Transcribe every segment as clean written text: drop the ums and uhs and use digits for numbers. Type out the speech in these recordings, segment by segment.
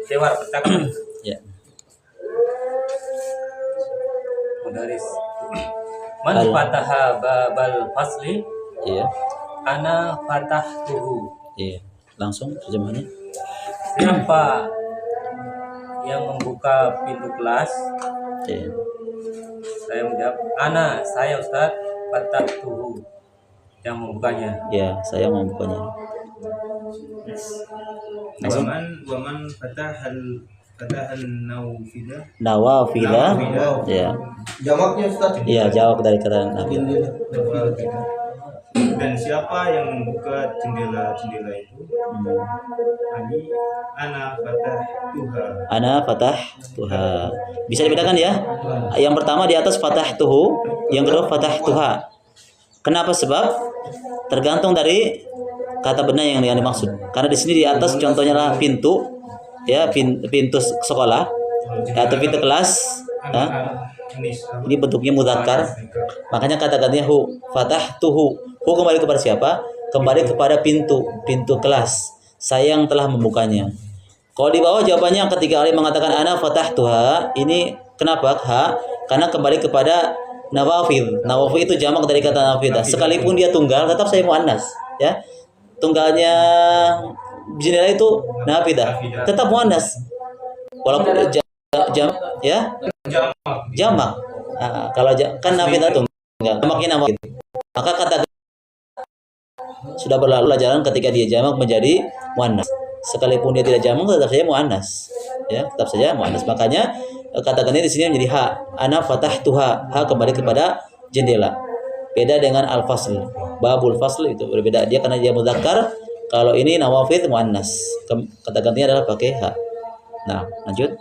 Tewar petak. Ya. Mudaris. Man fataha babal fasli. Iya. Ana fatahtuhu. Iya. Langsung terjemahannya. Siapa yang membuka pintu kelas? Iya. Saya menjawab, saya Ustaz, fatahtuhu, yang membukanya. Ya, saya membukanya. Waman fatahal Nawafida. Ya. Jamaknya Ustaz. Iya, jawab dari kata nawafida. Dan siapa yang membuka jendela-jendela itu? Ana fatahtuha. Bisa dibedakan ya? Yang pertama di atas fatahtuhu, yang kedua fatahtuha. Kenapa? Sebab tergantung dari kata benda yang dimaksud. Karena di sini di atas contohnya lah pintu, ya, pintu sekolah atau pintu kelas. Ya. Ini bentuknya mudzakkar. Makanya kata-katanya hu, fatahtuhu. Hu kembali kepada siapa? Kembali kepada pintu kelas. Saya yang telah membukanya. Kalau di bawah jawabannya ketika Ali mengatakan ana fatahtuha, ini kenapa? Ha, karena kembali kepada nawafid. Nawafid itu jamak dari kata nafidah. Sekalipun dia tunggal, tetap saya muannas, ya. Tunggalnya jendela itu nafidah, tetap muannas. Walaupun ya jamak. Nah, kalau kan nafidah tunggal, jamaknya nawafid. Maka kata sudah berlalu pelajaran ketika dia jamak menjadi muannas. Sekalipun dia tidak jamak tetap saja muannas. Ya, tetap saja muannas. Makanya kata-katanya di sini menjadi ha. Ana fatahtuha. Ha kembali kepada jendela. Beda dengan al-fasl. Babul fasl itu berbeda. Dia karena dia mudzakkar. Kalau ini nawafid muannas. Kata-katanya adalah pakai ha. Nah, lanjut.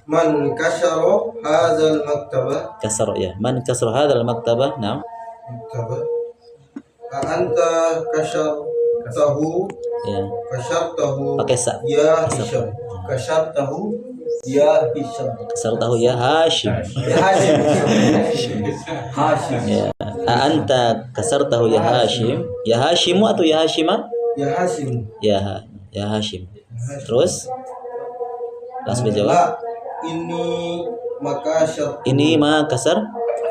Man kasara hadzal maktabah. Kasar ya. Man kasara hadzal maktabah. Nah. Maktabah. Anta kasartahu. Ya. Kasartahu. Pakai sa. Ya Hisham. Kasartahu. Ya Hisham. Kasartahu ya Hashim. Ya Hashim. Hashim. Ya. Anta kasartahu ya Hashim. Ya Hashimu atau ya Hashima? Ya Hashim. Ya Hashim. Terus langsung dijawab. Ini makasar. Ini ma kasar.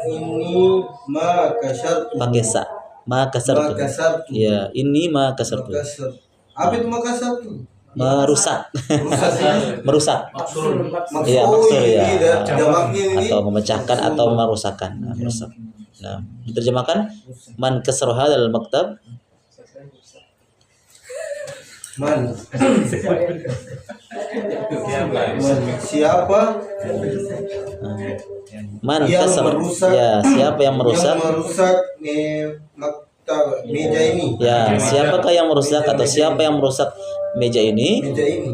Ini makasar. Pakai sa. Ma kasar. Ya, ini ma kasar. Apa itu makasar tuh? Merusak. Merusak. Maksur. Iya, maksur ya. Atau memecahkan atau merusakkan. Merusak. Nah, diterjemahkan man kasar hadzal maktab. Man. Siapa? Man yang kasar. Merusak, ya, siapa yang merusak? Yang merusak meja ini. Ya, siapakah yang merusak atau siapa yang merusak meja ini? Meja ini.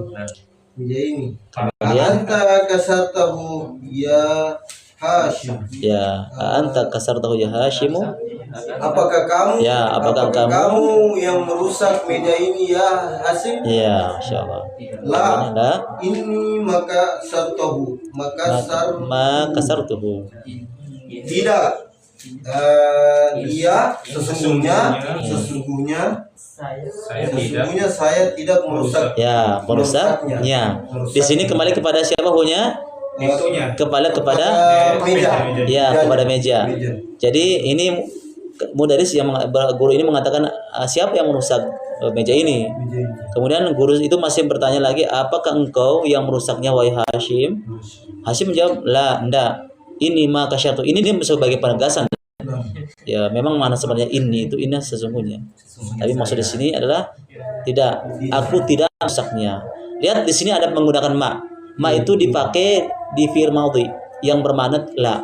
Meja ini. Kemudian anta kasartahu ya Hashim. Ya, anta kasartahu ya Hashimu. Apakah kamu? Ya, apakah kamu yang merusak meja ini ya Hashim? Ya, insyaallah. La. Ini maka sartahu. Ma kasartuhu. Tidak. Dia sesungguhnya saya tidak merusak. Ya, merusaknya. Di sini kembali kepada siapa hunya? Kepada meja. Ya, kepada meja. Jadi ini mudaris yang guru ini mengatakan siapa yang merusak meja ini? Kemudian guru itu masih bertanya lagi, apakah engkau yang merusaknya wahai Hashim? Hashim menjawab, la, enggak. Ini maka syartu. Ini dia sebagai penegasan. Ya, memang mana sebenarnya ini itu ini sesungguhnya. Tapi maksud di sini adalah tidak, aku tidak merusaknya. Lihat di sini ada menggunakan ma. Ma itu dipakai di fi'il madhi yang bermakna la.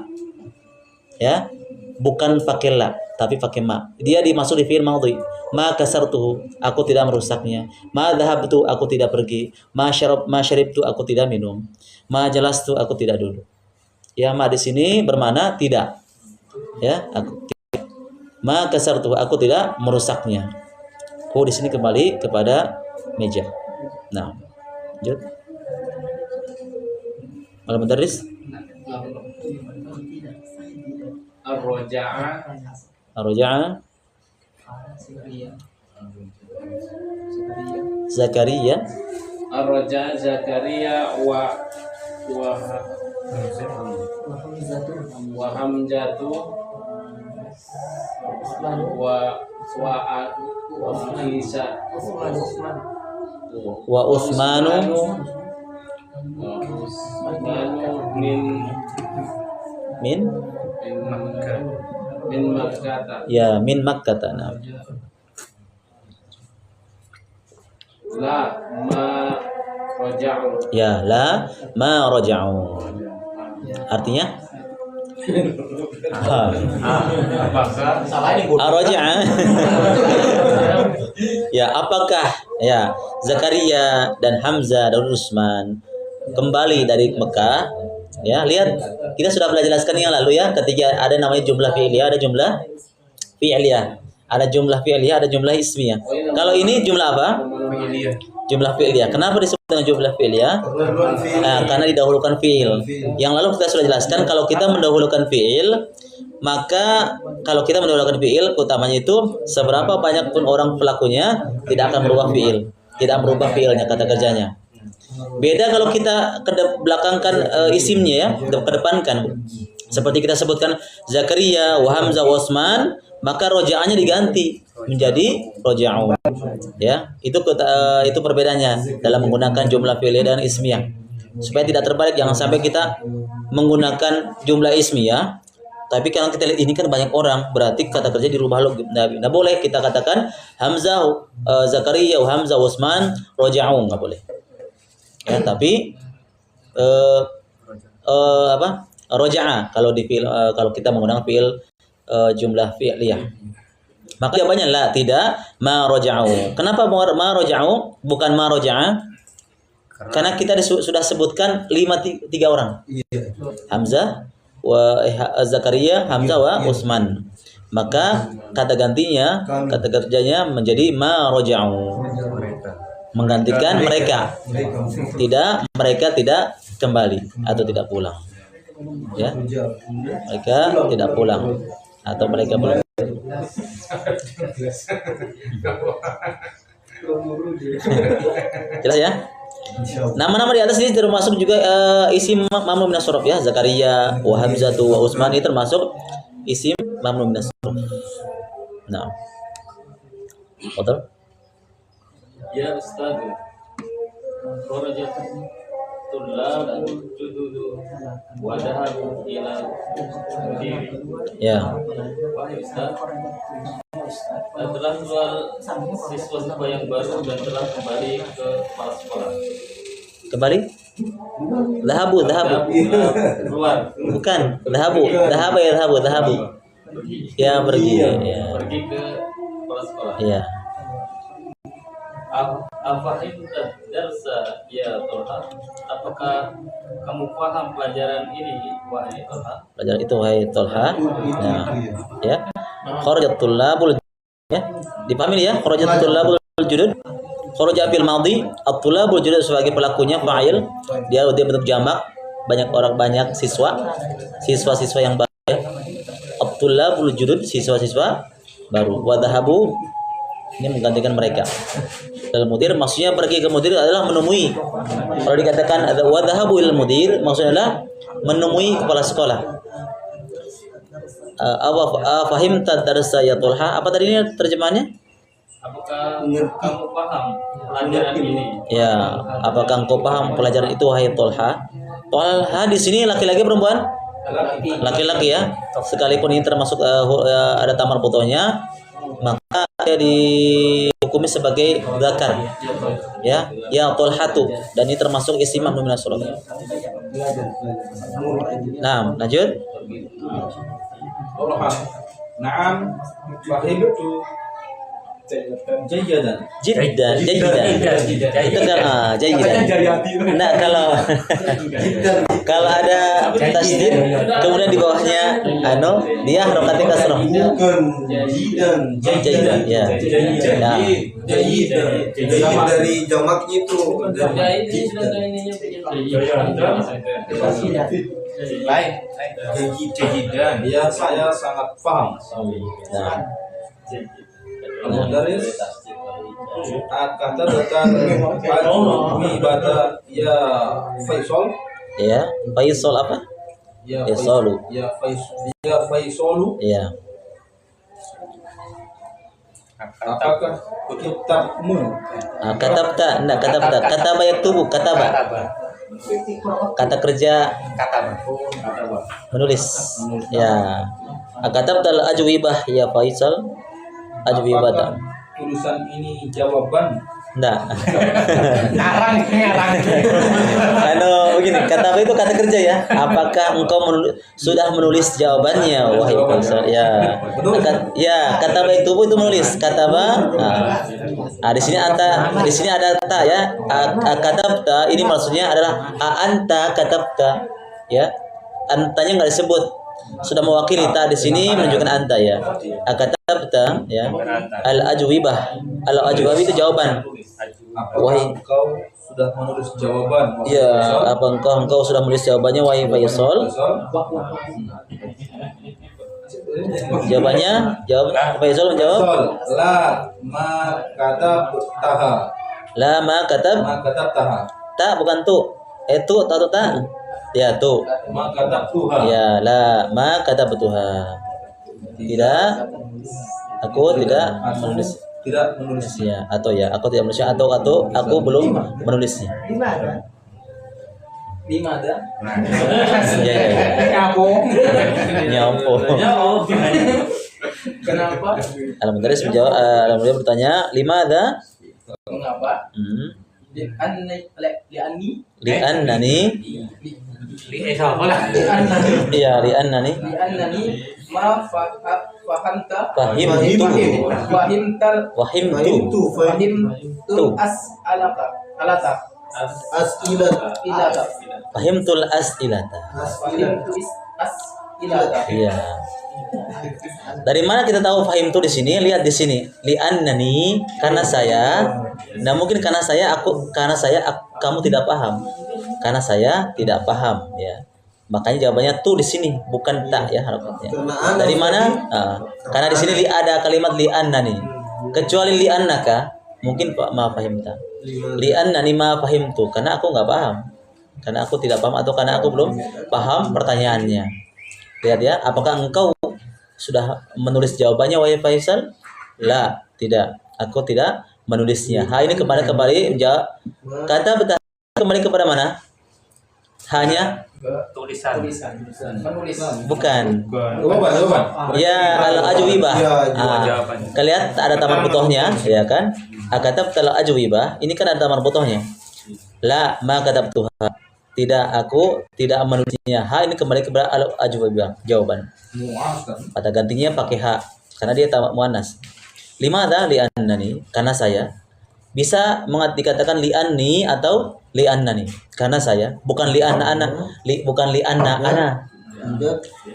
Ya. Bukan pakai la, tapi pakai ma. Dia dimaksud di fi'il madhi. Ma kasartuhu, aku tidak merusaknya. Ma dhahabtu, aku tidak pergi. Ma syaribtu, aku tidak minum. Ma jalastu, aku tidak duduk. Ya, ma di sini bermakna tidak. Ya, aku tidak. Ma kasartuhu, aku tidak merusaknya. Hu di sini kembali kepada meja. Nah, lanjut. Malam Mudaris. Ar-Raja'a. Zakaria. Ar-Raja Zakaria wa Hamzatu wa Isa Wa Utsmanu min min Makkah. ya min Makkah. Nah. La ma raja'u. Ya, la ma raja'u. Artinya Apakah Raja'a. Ya, apakah ya Zakaria dan Hamzah dan Utsman kembali dari Mekah? Ya, lihat kita sudah belajar jelaskan yang lalu ya, ketika ada namanya jumlah fi'liyah, ada jumlah fi'liyah. Ada jumlah fi'liyah, ada jumlah ismiyah. Kalau ini jumlah apa? Jumlah fi'liyah. Kenapa disebut dengan jumlah fi'liyah? Karena didahulukan fi'il. Yang lalu kita sudah jelaskan kalau kita mendahulukan fi'il, maka kalau kita mendahulukan fi'il, utamanya itu seberapa banyak pun orang pelakunya tidak akan merubah fi'il, tidak merubah fi'ilnya, kata kerjanya. Beda kalau kita belakangkan isimnya ya, kedepankan. Seperti kita sebutkan Zakaria, wa Hamzah, wa Utsman, maka rojaannya diganti menjadi roja'u. Ya, itu perbedaannya dalam menggunakan jumlah fi'liyah dan ismiyah. Supaya tidak terbalik, jangan sampai kita menggunakan jumlah ismiyah, tapi kalau kita lihat ini kan banyak orang, berarti kata kerja dirubah lagi. Nah, boleh kita katakan Hamzah, Zakaria, Hamzah, Utsman, roja'u, nggak boleh. Ya, tapi roja'a kalau di kalau kita menggunakan fi'il jumlah fi'liyah. Maka jawabannya la, tidak ma roja'u. Kenapa ma roja'u bukan ma roja'a? Karena kita sudah sebutkan 3 orang. Hamzah wa Zakaria, Hamzah wa Utsman. Maka kata gantinya, kata kerjanya menjadi ma roja'u. Menggantikan mereka. Mereka tidak kembali atau tidak pulang. Ya. Mereka tidak pulang atau mereka belum. Jelas ya? Nama-nama di atas ini termasuk juga isim mamnu minas shuruf ya. Zakaria, wa Hamzatu, wa Utsman ini termasuk isim mamnu minas shuruf. Nah. Betul? Ya Ustaz, kharajat tullab jududu wa dhahabu ila mudiri. Ya. Wahai Ustaz, telah keluar siswa-siswa yang baru dan telah kembali ke kepala sekolah. Kembali? Dhahabu. Keluar. Bukan, dhahabu. Ya, pergi. Ya. Pergi ke kepala sekolah. Ya. Afahim darsa ya Tolha, apakah kamu paham pelajaran ini wahai Tolha? Pelajaran itu wahai Tolha. Nah, ya. Kharajat tullabul, ya. Dipahami ya? Kharajat tullabul judud. Kharaja fil madhi, at-tullabul judud sebagai pelakunya fa'il. Dia bentuk jamak, banyak siswa-siswa yang baru ya. At-tullabul judud, siswa-siswa baru. Wa dhahabu, ini menggantikan mereka. Al mudir maksudnya pergi ke mudir adalah menemui. Kalau dikatakan wa dhahabu ilal mudir maksudnya adalah menemui kepala sekolah. Fahimta darsa ya Tolha. Apa tadi ini terjemahannya? Apakah kamu paham pelajaran ini? Ya, apakah engkau paham pelajaran itu wahai Tolha? Tolha di sini laki-laki perempuan? Laki-laki ya. Sekalipun ini termasuk ada tamar butohnya, maka dia dihukumi sebagai zakar. Ya Tolhatu, dan ini termasuk isim mamnu minas shuruf. Nah, lanjut. Naam, fahimtu jayyidan. Jiddan. Itu kan jayyidan. Nah, kalau ada tasdid kemudian di bawahnya dia harokatnya kasroh. Bukan Jayyidan ya. Nah, Jayyid dari jamaknya itu. Jayyidan. Ya, saya sangat paham. nah. Kata datang Al-Wibata ya Faisal. Ya, Faisal apa? Ya Faisalu. Faisalu. Ya. Apakah kitabmu? Katabta, enggak katabta. Kataba yaktubu, kataba. Kata kerja menulis. Ya. Katabta al-ajwibah ya Faisal. Ajwibata. Apakah tulisan ini jawaban? Enggak. Begini, kata apa itu kata kerja ya. Apakah engkau sudah menulis jawabannya, wahai Faisal? Ya. Kata apa itu menulis. Kata apa? Di sini ada ta ya. Katabta ini maksudnya adalah anta katabta. Ya. Antanya enggak disebut. Sudah mewakili ta di sini menunjukkan anta ya. Katabta ya. Al-ajwibah. Al-ajwibah itu jawaban. Apakah engkau sudah menulis jawaban? Iya, apa engkau sudah menulis jawabannya, wahai Faisal? Jawabannya, Faisal menjawab, La ma katabtaha. La ma katab. Ma katabtaha. Tak, bukan tu. Tu atau tak? Ya, tu. Ma katabtuha. Ya, la ma katabtuha. Tidak. Aku tidak menulis. Tidak menulisnya. Ya, atau ya, aku tidak menulisnya atau aku belum menulisnya. Di mana? Ya. Nyampo. Kenapa? Al-Mudaris menjawab, Al-Mudaris bertanya, limadha? Mengapa? Li'annani. Iya, li'annani. Ma fahamta. Fahimtu. As'ilat. Fahimtul as'ilata. Iya. Dari mana kita tahu fahimtu di sini? Lihat di sini. Li'annani, karena saya. Nah, mungkin karena saya kamu tidak paham. Karena saya tidak paham ya. Makanya jawabannya tu di sini, bukan tak ya harokatnya. Dari mana? Karena di sini ada kalimat li'annani. Kecuali li'annaka, mungkin ma fahimta. Li'annani ma fahimtu, karena aku nggak paham. Karena aku tidak paham atau karena aku belum paham pertanyaannya. Lihat ya, apakah engkau sudah menulis jawabannya, wahai Faisal? La, tidak. Aku tidak menulisnya. Ini kembali menjawab. Kata betul kembali kepada mana? Hanya tulisan. Menulis. Bukan. Jawaban. Ya, al-ajwibah. Kalian ada taman butohnya, ya kan? Katab al-ajwibah. Ini kan ada taman butohnya. La, ma katabtuha. Tidak, aku tidak menulisnya. Ini kembali kepada al-ajwibah. Jawaban. Kata gantinya pakai ha, karena dia tamak muannas. Limadha li'annani, karena saya. Bisa dikatakan li'anni atau li'annani, karena saya. Bukan li'anna ana, bukan li'anna ana.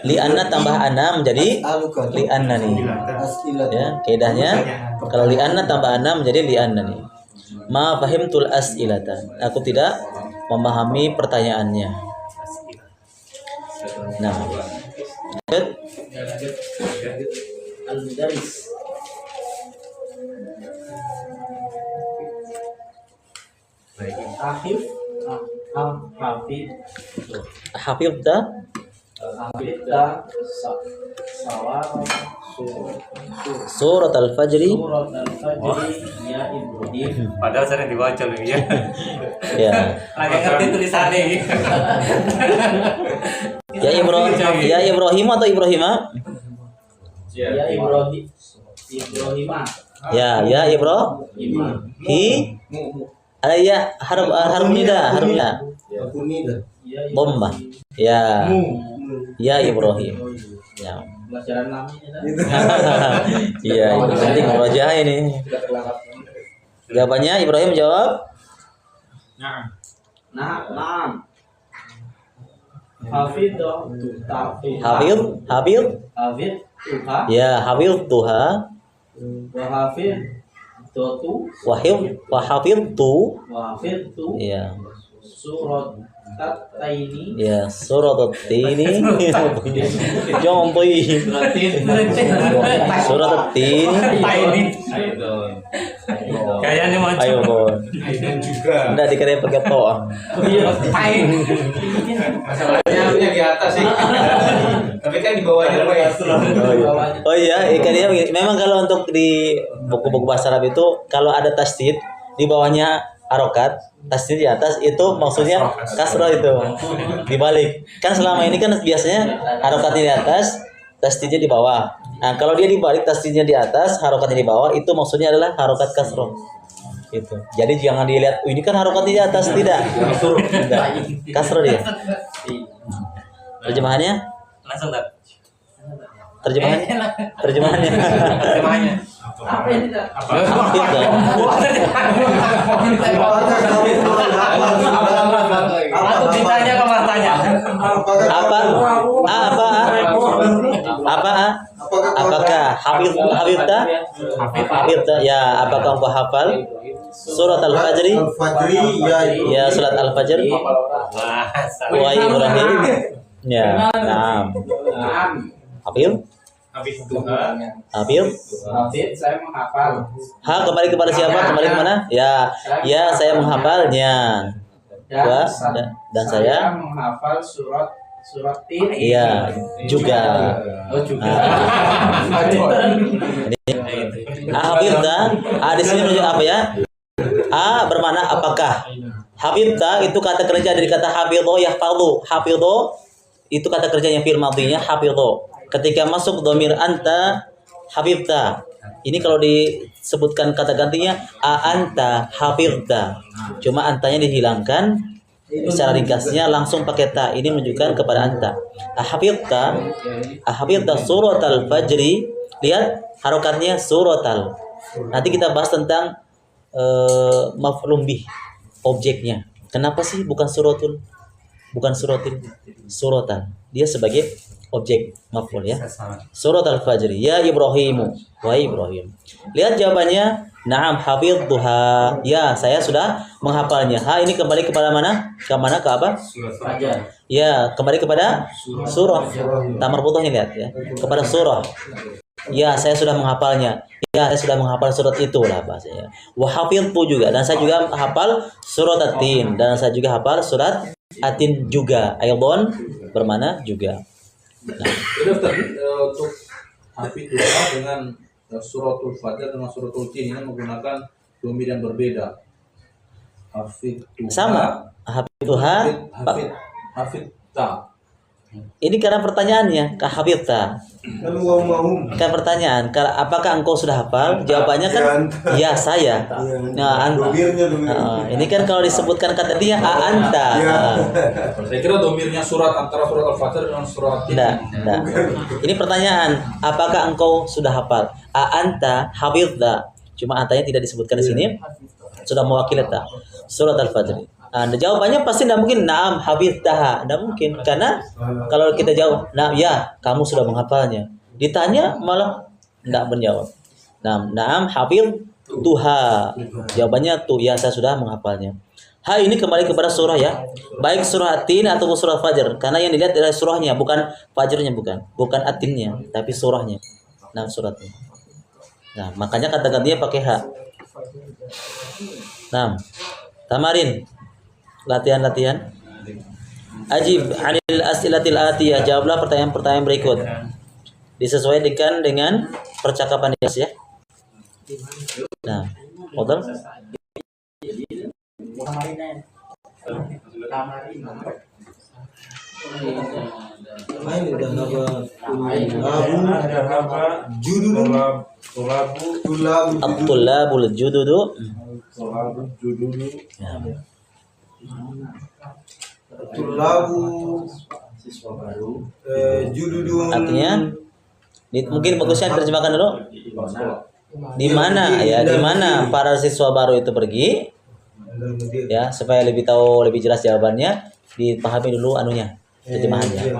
Li'anna tambah ana menjadi li'annani. Ya, kaidahnya kalau li'anna tambah ana menjadi li'annani. Ma fahimtul as'ilata. Aku tidak memahami pertanyaannya. Nah, Al-Mudaris. Hafid hafidta surat al-fajri. Ya Ibrahim. Padahal sering dibaca loh ya. Ya. Lagi ngerti tulisannya. Ya Ibrahim atau Ibrahima? Ya Ibrahim. Ibrahimah. Ya Ibrahim. Ada ya harf nida. Bomba. Ya Ibrahim. Ya. Pelajaran namanya. Iya, itu penting merojah ini. Jawabannya Ibrahim jawab. Nah. Hafid tuha. Ya, hafid tuha. Wa hafid tu. Wahid tu. Wa hafid tu. Iya. surat tataini Ya, surat ini. Jangan boy. Surat ini. Ini. Kayaknya mau Ayo bon. juga. Enggak dikira pakai toa. Masalahnya di atas sih. Tapi kan di bawahnya Oh iya, ikannya begini. Memang kalau untuk di buku-buku bahasa Arab itu kalau ada tasdid di bawahnya harokat, tasdid di atas itu maksudnya kasroh itu dibalik. Kan selama ini kan biasanya harokatnya di atas, tasdidnya di bawah. Nah kalau dia dibalik, tasdidnya di atas, harokatnya di bawah, itu maksudnya adalah harokat kasroh. Gitu. Jadi jangan dilihat, ini kan harokatnya di atas, tidak. Tidak. Kasroh dia. Terjemahannya? langsung tak. Terjemahannya? Terjemahannya. Temanya. apa ini tak Aku ditanya ke matanya. Apakah hafidta? Hafidta ya, apakah engkau hafal surat Al-Fajr? Al-Fajri Ya, surat Al-Fajr. Wah, Wa Ibrahim. Ya, nah. Hafid? Hafid? Hafid saya menghafal Kembali kepada siapa? Kembali kemana? Ya, saya menghafalnya. Dan saya menghafal surat tin iya juga. Hafidta, di sini menunjuk apa ya? Bermana apakah? Hafidta itu kata kerja dari kata hafidho yahfadhu. Hafidho itu kata kerja yang fi'il madhinya hafidho. Ketika masuk dhamir anta hafidta. Ini kalau disebutkan kata gantinya anta hafidta. Cuma antanya dihilangkan. Secara ringkasnya langsung pakai ta. Ini menunjukkan kepada anta. Hafidta surat al-fajri. Lihat harokatnya suratal. Nanti kita bahas tentang maf'ulun bih, objeknya. Kenapa sih bukan suratul? Bukan suratil, suratal. Dia sebagai objek maf'ul ya. Surat al-fajri. Ya Ibrahimu, wa Ibrahim. Lihat jawabannya. Na'am hafidhuha. Ya, saya sudah menghafalnya. Ini kembali kepada mana? Ke mana? Ke apa? Ya, kembali kepada surah. Tamar putuhnya lihat ya. Kepada surah. Ya, saya sudah menghafalnya. Ya, saya sudah menghafal surat itu lah bahasanya. Wa hafidhu juga, dan saya juga hafal surat At-Tin, dan saya juga hafal surat At-Tin juga. Aydon bermana juga. Nah, untuk hafidhuha dengan suratul Fajr dengan suratul Tin ini menggunakan dhamir yang berbeda. Hafidhuha sama hafidhuha. hafidta. Ini karena pertanyaannya hafidta. Kan pertanyaan, apakah engkau sudah hafal? Jawabannya kan ya saya. Nah, ini kan kalau disebutkan kata dia anta. Saya kira domirnya surat antara surat Al-Fajr dengan surat Tin. Tidak. Ini pertanyaan, apakah engkau sudah hafal? Anta hafidta. Cuma antanya tidak disebutkan di sini. Sudah mewakili ta. Surat Al-Fajr. Jawabannya pasti tidak mungkin na'am hafidtaha, tidak mungkin, karena kalau kita jawab nah ya kamu sudah menghafalnya, ditanya malah tidak menjawab. Na'am hafidtuha, jawabannya tuh ya saya sudah menghafalnya. Ini kembali kepada surah ya, baik surah At-Tin atau surah Fajr, karena yang dilihat adalah surahnya, bukan Fajrnya, bukan At-Tinnya, tapi surahnya. Suratnya. Makanya kata gantinya pakai ha. Tamarin. Latihan. Ajib anil as'ilatil atiyah. Jawablah pertanyaan-pertanyaan berikut. Disesuaikan dengan percakapan ya. Betul? At-tullabul jududu. Tulabu siswa baru jududun Artinya mungkin bagusnya diterjemahkan dulu. Di mana para siswa baru itu pergi? Ya, supaya lebih tahu, lebih jelas jawabannya, dipahami dulu terjemahannya.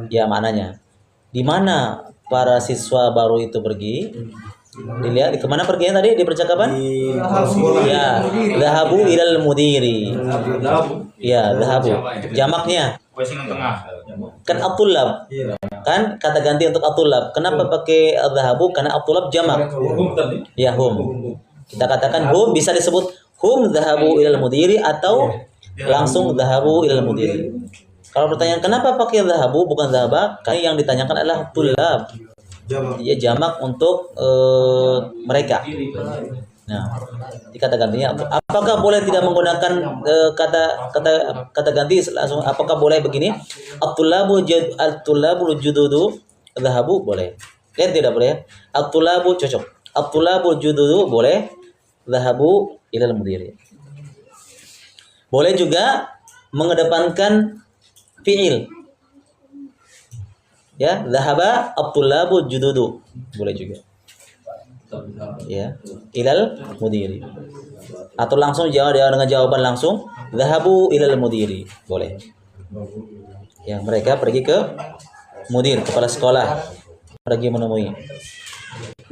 Ya, maknanya. Di mana para siswa baru itu pergi? Dilihat kemana perginya tadi di percakapan? Di sekolah. Ya, dhahabu ilal mudiri. Ya, dhahabu. Jamaknya Posisi tengah. kan atulab. Iya. Kan kata ganti untuk atulab. Kenapa pakai dhahabu? Karena atulab jamak. Hukum tadi. Ya, hum. Kita katakan hum bisa disebut hum dhahabu ilal mudiri atau langsung dhahabu ilal mudiri. Kalau pertanyaan kenapa pakai dhahabu bukan dhahaba? Karena yang ditanyakan adalah tulab. Ya, jamak untuk mereka. Nah, dikata gantinya apakah boleh tidak menggunakan kata ganti langsung? Apakah boleh begini? At-tulabu jududu dhahabu boleh. Lihat tidak boleh? At-tulabu cocok. At-tulabu jududu boleh. Dhahabu ilal mudiri. Boleh juga mengedepankan fiil. Ya, dhahaba at-tulabu jududu. Boleh juga. Ya, ilal mudiri. Atau langsung jawab dengan jawaban langsung, dhahabu ilal mudiri. Boleh. Ya, mereka pergi ke mudir, kepala sekolah. Pergi menemui.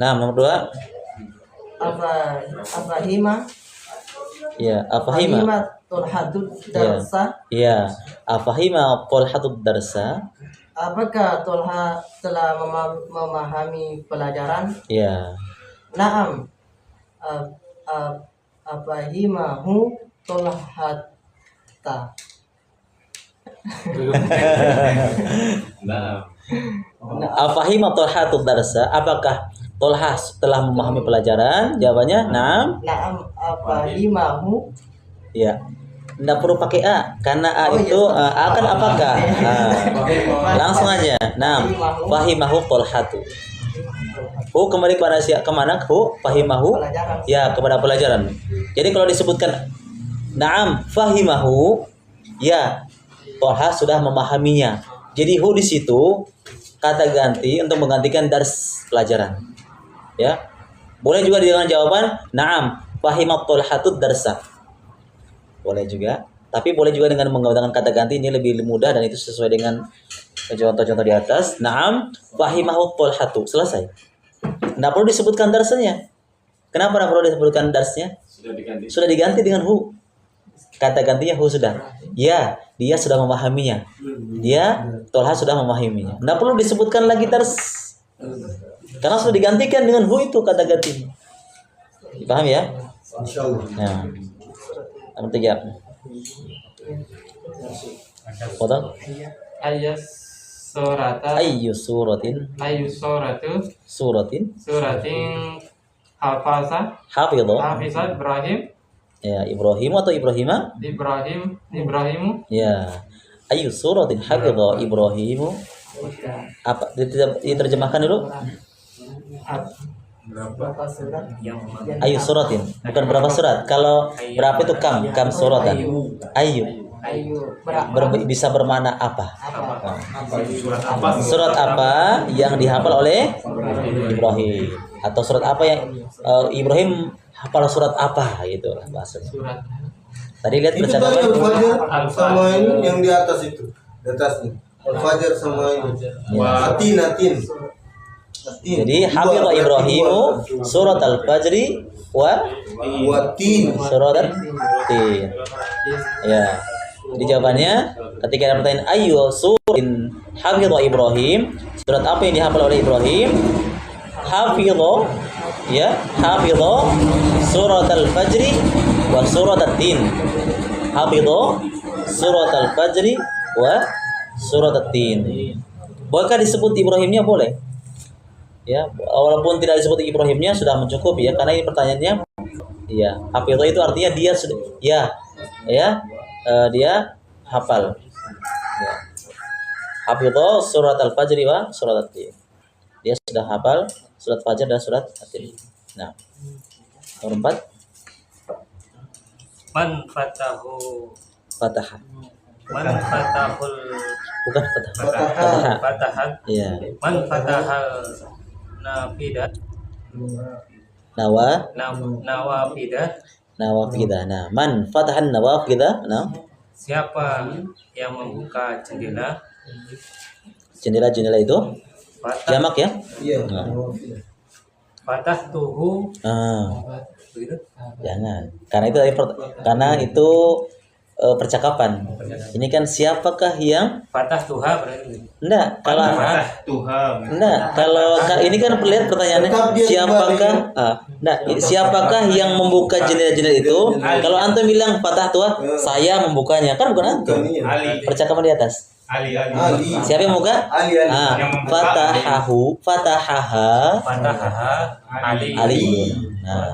Nah, nomor 2. Afahima. Ya, afahima. Tulhadud darsa. Ya, afahima tulhadud darsa. Apakah Tolha telah memahami pelajaran? Ya. Naam. Afahimahu Tolhata. Afahima tulhadud darsa. Apakah Tolha telah memahami pelajaran? Jawabannya, naam. Naam afahimahu. Ya. Tidak perlu pakai a karena a Oh, itu iya. a kan apakah? Langsung aja. Nah, fahimahu tolhatu. Hu kembali kepada kemana? Hu fahimahu. Pelajaran. Ya, kepada pelajaran. Jadi kalau disebutkan naam fahimahu, ya Tolha sudah memahaminya. Jadi hu di situ kata ganti untuk menggantikan dars pelajaran. Ya. Boleh juga dengan jawaban naam fahimat tolhatu darsa. Boleh juga, tapi boleh juga dengan menggunakan kata ganti, ini lebih mudah dan itu sesuai dengan contoh-contoh di atas. Naam fahimahu tolhatu. Selesai. Tidak perlu disebutkan darsnya. Kenapa tidak perlu disebutkan darsnya? Sudah diganti dengan hu. Kata gantinya hu sudah. Ya, dia sudah memahaminya. Dia Tolha sudah memahaminya. Tidak perlu disebutkan lagi dars. Karena sudah digantikan dengan hu itu kata gantinya. Paham ya? Insyaallah. Nah. Nomor 3. Potong. Ayat surata. Ayyu suratin. Ayu suratu. Suratin. Suratin hafaza. Hafidho. Hafizat Ibrahim. Ya, Ibrahim atau Ibrahima? Ibrahimu. Ya. Ayyu suratin hafidho Ibrahimu. Apa? Diterjemahkan dulu. Berapa surat? Ayyu suratin. Bukan berapa surat. Kalau berapa itu kam suratan. Ayyu. Ayu Bisa bermakna apa? Surat apa yang dihafal oleh Ibrahim? Atau surat apa yang Ibrahim hafal surat apa gitu bahasanya. Surat. Tadi lihat Itu tadi percakapan. Al-Fajr sama ini yang di atas itu. Di atasnya. Al-Fajr sama ini. Atin. Jadi hafidha Ibrahimu surat al-fajri wa Watin. surat at-tin. Ya. Jadi jawabannya ketika ada pertanyaan ayu suratin hafidha Ibrahim, surat apa yang dihafal oleh Ibrahim? Hafidha ya, hafidha surat al-fajri wa surat at-tin. Hafidha surat al-fajri wa surat at-tin. Bolehkah disebut Ibrahimnya? Boleh. Ya, walaupun tidak disebut Ibrahimnya sudah mencukupi ya, karena ini pertanyaannya ya, hafidhah itu artinya dia sudah dia hafal. Ya. Hafidhah surat al-fajri wa surat at-tin. Dia sudah hafal surat Fajar dan surat at-tin. Nah, nomor 4 Man fatahu. Fatah. Man fatahul. Bukan fatah. Fatah. Fatahat. Iya. Man fatahal nafidat. Nawafidat. Nawafidah. Nah, man fatahan nawafidah. Nah, Siapa yang membuka jendela? jendela-jendela itu Fatah. jamak ya? Iya. Nah. fatahtuhu begitu. Jangan. Karena itu percakapan. Ini kan siapakah yang Fatahtuha berarti. enggak kalau Tuhan. kalau ini kan lihat pertanyaannya siapakah siapakah yang membuka jendela-jendela itu? Kalau antum bilang fatah tua, saya membukanya, kan bukan antum. Ali. Percakapan di atas. Ali. Siapa yang membuka? Ali. Yang membuka. Fatahaha Ali. Aliyun. Nah,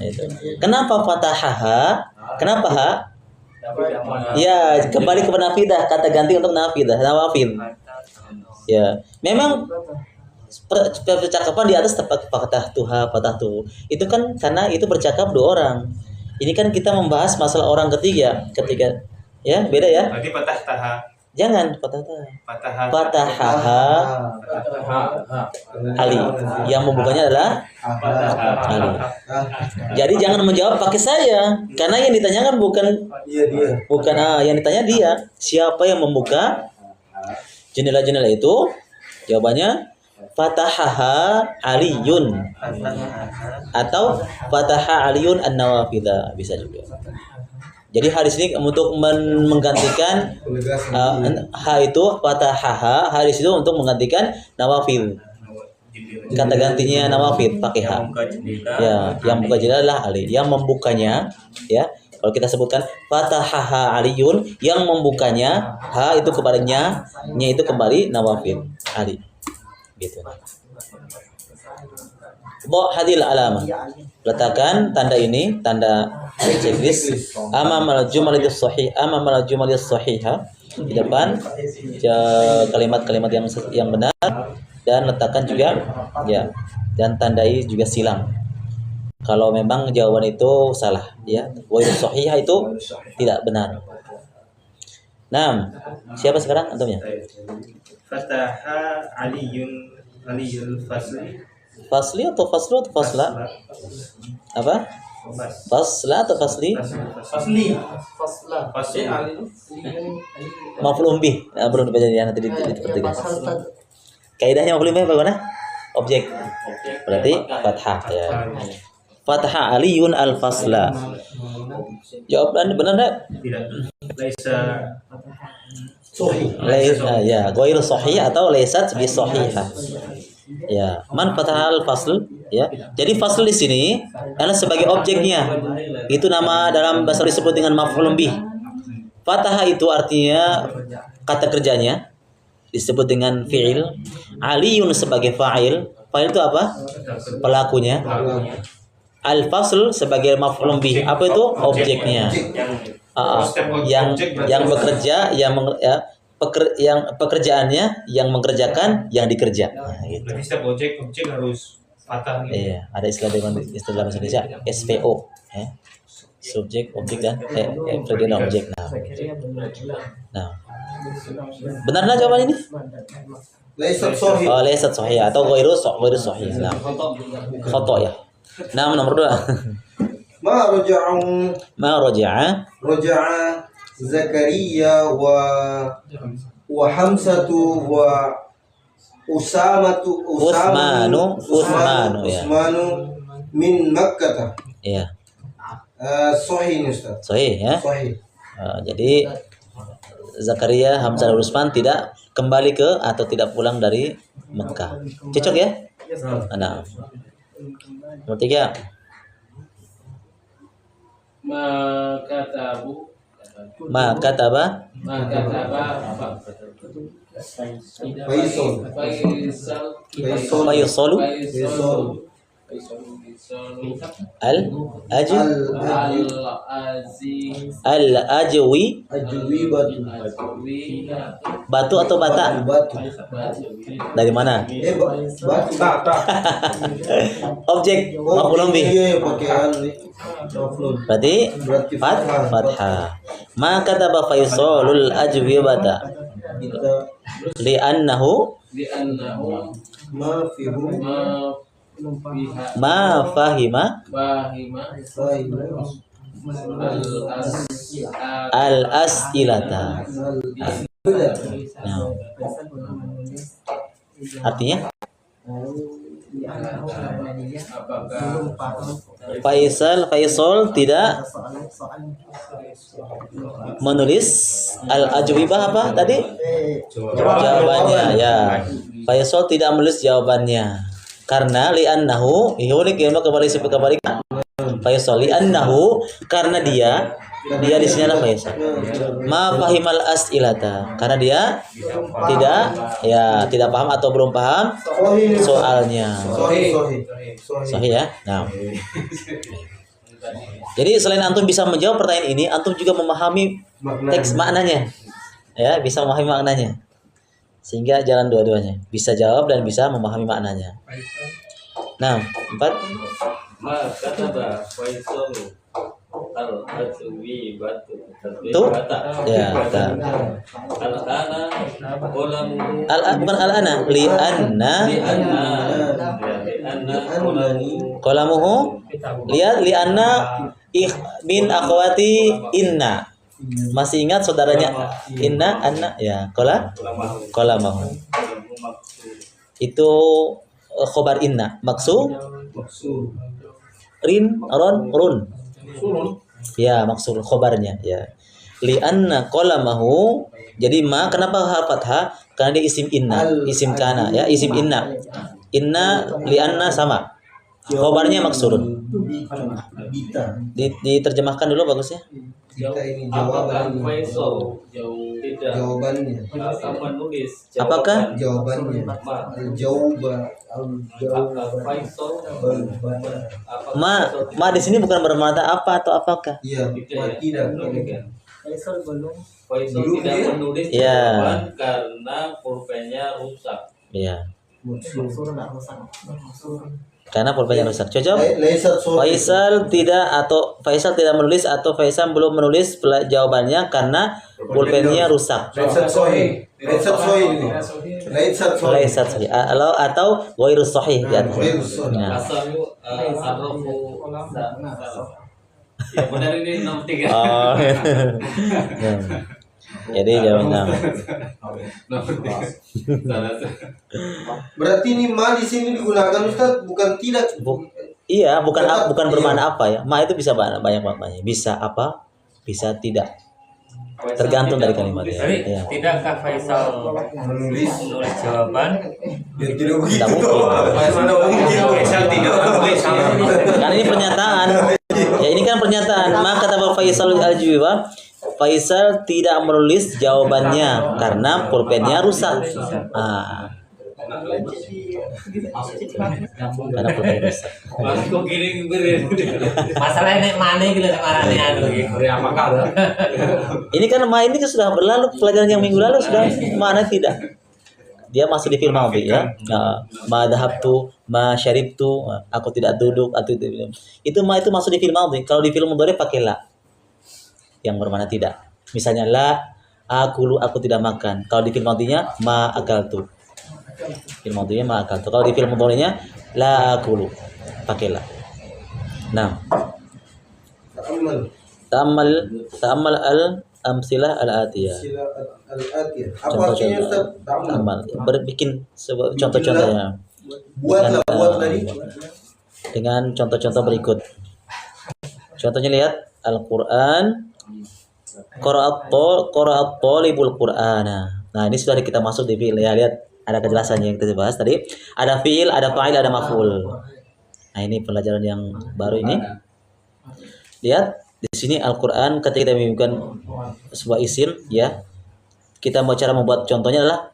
itu. Kenapa fatahaha? Kenapa ha? Ya, kembali kepada nafidah, kata ganti untuk nafidah, nawafid. Ya, memang percakapan di atas tepat fatah tuh. Itu kan karena itu bercakap dua orang. Ini kan kita membahas masalah orang ketiga, ya, beda ya. Berarti patah taha. Jangan fatahaha Ali. Yang membukanya adalah Ali. Jadi jangan menjawab pakai saya, karena yang ditanyakan bukan yang ditanya dia. Siapa yang membuka jendela-jendela itu? Jawabannya fatahaha Aliyun atau fataha Aliyun an-nawafidha, bisa juga. Jadi hadis ini untuk menggantikan ha itu fatahaha, hadis itu untuk menggantikan nawafil. Kata gantinya nawafil pakai ha. Ya, yang buka jendela adalah Ali. Yang membukanya, ya. Kalau kita sebutkan fatahaha Aliyun, yang membukanya ha itu kepadanya, nya itu kembali nawafil Ali. Gitu. Bo hadil alama. Letakkan tanda ini, tanda checklist amamal jumalis sahihah di depan kalimat-kalimat yang benar, dan letakkan juga ya, dan tandai juga silang kalau memang jawaban itu salah, ya. Wa sahihah itu tidak benar. Nah, siapa sekarang antumnya? Fataha Aliyul Fasli. Fasli atau faslu atau fasla? Apa? Fasla atau fasli? Fasli Ali. Maf'ulun bih. Nah, belum dibaca ya, nanti diperhatikan. Kaidahnya maf'ulun bih bagaimana? Objek. Berarti fathah, ya. Fathah Aliyun al-fasla. Jawaban benar enggak? Tidak. Laisa Ya, ghairu sahih atau laisat bi sahihah. Ya, man fathahal fasl, ya. Jadi fasl di sini adalah sebagai objeknya. Itu nama dalam bahasa disebut dengan maf'ulun bih. Fathah itu artinya kata kerjanya disebut dengan fi'il. Aliyun sebagai fa'il. Fa'il itu apa? Pelakunya. Al-fasl sebagai maf'ulun bih. Apa itu? Objeknya. Yang bekerja, yang pekerjaannya, yang mengerjakan, yang dikerja. Nah, gitu. Berarti setiap objek harus fathah. Iya, ada istilah bahasa Indonesia SPO, ya. Subjek, objek, dan prediksi objek. Nah, benarlah jawaban ini? Laisat sahih atau ghairu sahih. Nah, khoto ya. Nah, nomor 2. Ma raja'a Zakaria wa Hamsatu wa Usmanu ya. Min Makkah. Iya. Sahih Ustaz. Sahih ya. Sahih. Jadi Zakaria, Hamzah dan Utsman tidak kembali ke atau tidak pulang dari Mekah. Cocok ya? Nah. Nomor 3. Maka taba Faisalu Al-Ajwi batu atau bata? Dari mana? Objek maf'ulun bih. Berarti fathah. Maka taba Faisalul Ajwi bata. Li'annahu ma fahima al-as'ilata. Nah. Artinya karena dia apakah belum paham Faisal tidak soal menulis al-ajwibah apa tadi? Jawabannya ya. Faisal tidak menulis jawabannya karena li'annahu ihulik ilmu kembali Faisal li'annahu karena dia di sini adalah Faisal. Ma fahimal as'ilata karena dia tidak paham atau belum paham soalnya. Sahih ya. Nah. Jadi selain antum bisa menjawab pertanyaan ini, antum juga memahami teks maknanya. Ya, bisa memahami maknanya. Sehingga jalan dua-duanya, bisa jawab dan bisa memahami maknanya. Nah, 4. ma kataba Faisal al-ajwi batu Tuh. bata Ya, kata. al-ana qolamu Bukan al-ana, li'anna qalamuhu lihat li'anna min akhwati inna. Masih ingat saudaranya inna anna ya qalamahu. Itu khobar inna. Maksud run. Ya, maksud khobarnya ya. Li'anna qalamahu. Jadi ma kenapa hal fathah? Karena dia isim inna, isim kana ya, isim inna. Inna li'anna sama. Khobarnya maksurun. Diterjemahkan dulu bagusnya. Kita ini apakah jawabannya. Faisal tidak Jawabannya. akan menulis Apakah? Jawabannya. ma Al-jawba. apakah Faisal Ma di sini bukan bermakna apa atau apakah. Iya, tidak. Faisal belum Faisal Belum tidak dia? menulis Iya. jawaban karena pulpennya rusak. Iya. maksur enggak rusak maksur Karena pulpennya rusak. Cocok? Laisat sahih. Faisal tidak menulis atau Faisal belum menulis jawabannya karena pulpennya rusak. Laisat sahih. Laisat sahih ini. Laisat sahih. Laisat sahih atau ghairu sahih ya. Ghairu sahih. Nah. Asalnya arrofu ya benar ini nomor 3. Oh. Jadi jawabannya. Berarti ini ma di sini digunakan Ustaz bukan tidak. Iya, bukan Iya. bermakna apa ya. Ma itu bisa banyak maknanya. Bisa apa? Bisa tidak. Tergantung dari kalimatnya. Jadi Iya. tidakkah Faisal Menulis. menulis jawaban? Ya tidak begitu. Tidak mungkin. Tidak mungkin. Faisal tidak menulis. Karena ini pernyataan. Ya ini kan pernyataan. Maka kata Faisal al-Juwayba, Faisal tidak menulis jawabannya karena pulpennya rusak. Karena pulpennya rusak. Mas kok gini beri. Masalahnya nek mana gitu sekarang anu gitu. Apakah ada? Ini kan sudah berlalu pelajaran yang minggu lalu sudah mana tidak. Dia masuk di film madhi ya. Ma dhahabtu, ma syaribtu, aku tidak duduk atau itu masuk di film madhi. Kalau di film mudhari pakai la. Yang bermakna tidak. Misalnya la aku tidak makan. Kalau di film madhinya ma akaltu. Film madhinya ma akaltu. Kalau di film mudharinya la akulu. Pakai la. Nah, ta'ammal al-amsilah al-atiyah. Sila al-atiyah. Apa artinya Ustaz? Ta'ammal. Berbikin contoh-contohnya. Buat tadi. Dengan contoh-contoh berikut. Contohnya lihat Al-Qur'an qara'at talibul Qur'ana. Nah, ini sudah kita masuk di fi'il ya, lihat ada kejelasannya yang kita bahas tadi. Ada fi'il, ada fa'il, ada maf'ul. Nah, ini pelajaran yang baru ini. Lihat di sini Al-Qur'an ketika kita menyebutkan sebuah isim ya. Kita mau cara membuat contohnya adalah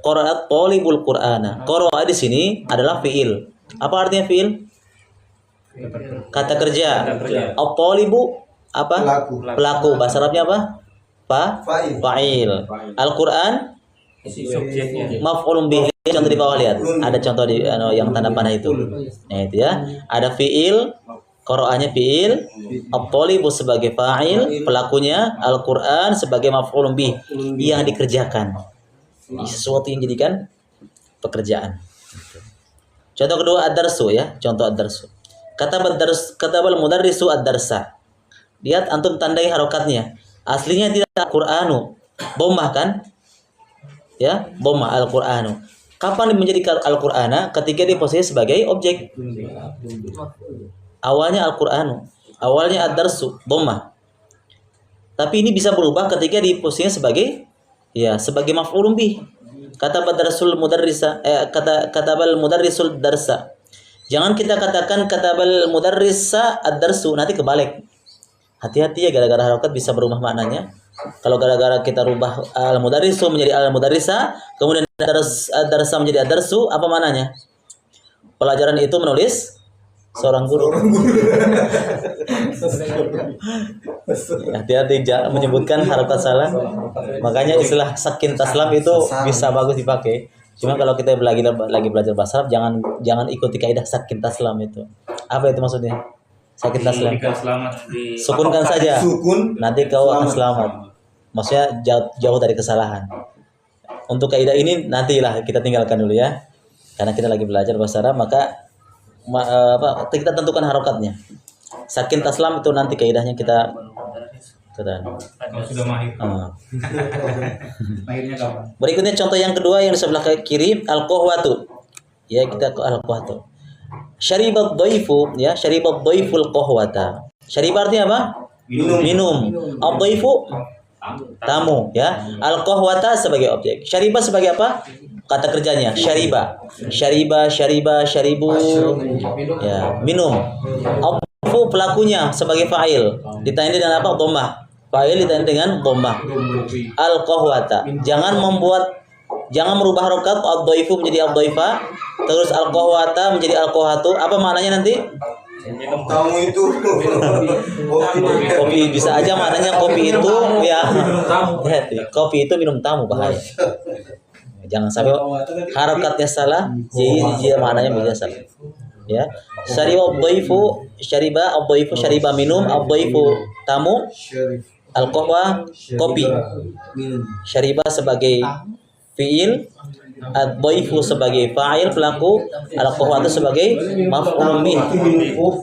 qara'at talibul Qur'ana. Qara'a di sini adalah fi'il. Apa artinya fi'il? Kata kerja. At-talibu apa? Pelaku. Bahasa Arabnya apa? Fa'il. Al-Qur'an Subjeknya. maf'ulun bihi. Contoh di bawah lihat. Ada contoh di yang tanda panah itu. Nah, itu ya. Ada fi'il, qara'anya fi'il, at-talibu sebagai fa'il, pelakunya Al-Qur'an sebagai maf'ulun bihi yang dikerjakan. Sesuatu yang jadikan pekerjaan. Contoh kedua ad-darsu ya. Contoh ad-darsu. Katabal mudarrisu ad-darsa. Lihat antum tandai harokatnya. Aslinya tidak Al-Qur'anu. Dhammah kan? Ya, dhammah Al-Qur'anu. Kapan menjadi Al-Qur'ana? Ketika di posisi sebagai objek. Awalnya Al-Qur'anu, awalnya ad-darsu, dhammah. Tapi ini bisa berubah ketika di posisinya sebagai sebagai maf'ulun bih. Katabal darsul mudarrisa, katabal mudarrisul darsa. Jangan kita katakan katabal mudarrisa ad-darsu, nanti kebalik. Hati-hati ya, gara-gara harokat bisa berubah maknanya. Kalau gara-gara kita rubah al-mudarrisu menjadi al-mudarrisa, kemudian ad-darsa menjadi ad-darsu, apa maknanya? Pelajaran itu menulis seorang guru. Hati-hati menyebutkan harokat salah. Makanya istilah sakin taslam itu bisa bagus dipakai. Cuma kalau kita lagi belajar bahasa Arab, jangan ikuti kaidah sakin taslam itu. Apa itu maksudnya? Sakin taslam. Selamat di Sukunkan saja. Sukun. Nanti kau akan selamat. Maksudnya jauh dari kesalahan. Untuk kaidah ini nantilah kita tinggalkan dulu ya. Karena kita lagi belajar bahasa Arab, maka kita tentukan harokatnya. Sakin taslam itu nanti kaidahnya kita kalau sudah mahir. Mahirnya kapan? Berikutnya contoh yang kedua yang di sebelah kiri, al-qahwatu. Ya, kita ke al-qahwatu. Syaribat dhaifu, ya, syaribat dhaiful qahwata. Syaribat artinya apa? Minum. Ad-dhaifu tamu, ya. Al-qahwata sebagai objek. Syariba sebagai apa? Kata kerjanya syariba. Syaribu. Ya, minum. Ad-dhaifu pelakunya sebagai fa'il. Ditandai dengan apa? Dhammah. Fa'il ditandai dengan dhammah. Al-qahwata. Jangan merubah harokat ad-dhaifu menjadi ad-dhaifa, terus al-qahwata menjadi al-qahwatu. Apa maknanya nanti? Tamu itu Kopi bisa aja maknanya kopi itu ya. Kopi itu minum tamu, bahaya. Jangan sampai harokatnya salah, jadi maknanya bisa salah. Ya. Syariba ad-dhaifu, syariba minum, ad-dhaifu tamu, al-qahwa kopi. Syariba sebagai fiil, ad-dhaifu sebagai fa'il pelaku, al-qahwa itu sebagai maf'ulun bih.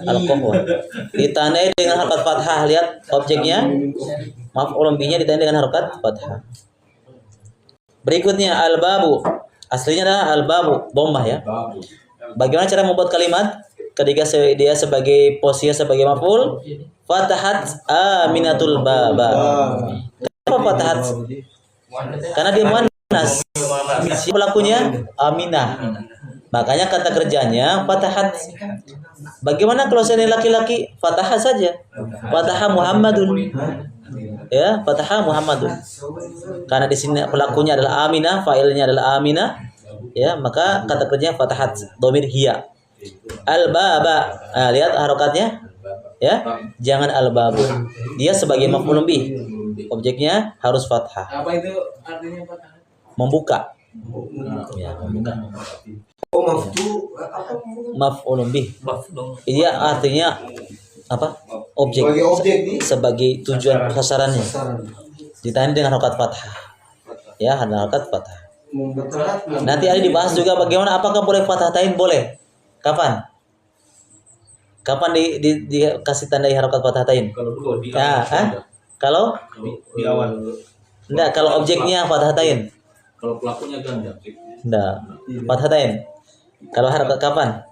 Al-qahwa ditandai dengan harokat fathah. Lihat objeknya, maf'ulun bihnya ditandai dengan harokat fathah. Berikutnya al-babu. Aslinya adalah al-babu, dhammah ya. Bagaimana cara membuat kalimat ketika dia sebagai posisi sebagai maf'ul? Fatahat aminatul baba. Kenapa fatahat? Karena dia muannas. Si pelakunya Aminah. Makanya kata kerjanya fatahat. Bagaimana kalau saya laki-laki? Fataha saja. Fataha Muhammadun. Ya, fataha Muhammadun. Karena di sini pelakunya adalah Aminah, fa'ilnya adalah Aminah. Ya, maka kata kerjanya fatahat, dhamir hiya. Al-baba. Nah, lihat harokatnya. Ya, jangan al-babu. Dia sebagai maf'ulun bih. Objeknya harus fathah. Apa itu artinya patah? Membuka. Ya, membuka. Maf'ulun bih. Dia artinya apa? Objek. Sebagai tujuan sasarannya. Ditandai dengan harokat fathah. Ya, harokat fathah. Nanti ada dibahas juga bagaimana, apakah boleh fathatain? Boleh. Kapan? Kapan dikasih tandai harokat fathatain? Kalau dulu di Kalau di awal. enggak, kalau objeknya fathatain. Kalau pelakunya ganda. Enggak. Fathatain. Kalau harokat kapan?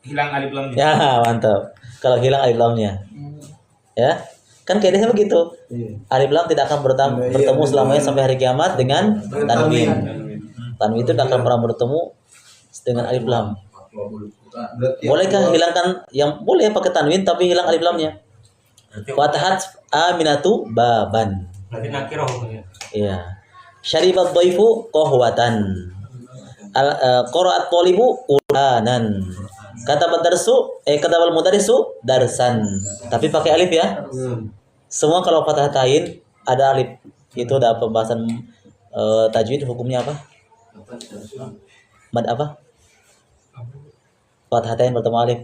Hilang alif lamnya. Ya, mantap. Kalau hilang alif lamnya. Ya. Kan kaidahnya begitu. Alif lam tidak akan bertemu selamanya sampai hari kiamat dengan tanwin. Tanwin itu tidak akan pernah bertemu dengan alif lam. Bolehkah hilangkan? Yang boleh pakai tanwin tapi hilang alif lamnya. Fatahat aminatu baban. Nanti nakirah hukumnya. Iya. Syaribat dhaifu qahwatan. Qira'at thalibu qur'anan. Kata al mudarrisu darsan. Tapi pakai alif ya. Semua kalau fathatain ada alif. Itu ada pembahasan tajwid, hukumnya apa? Mad apa? Fathatain bertemu alif.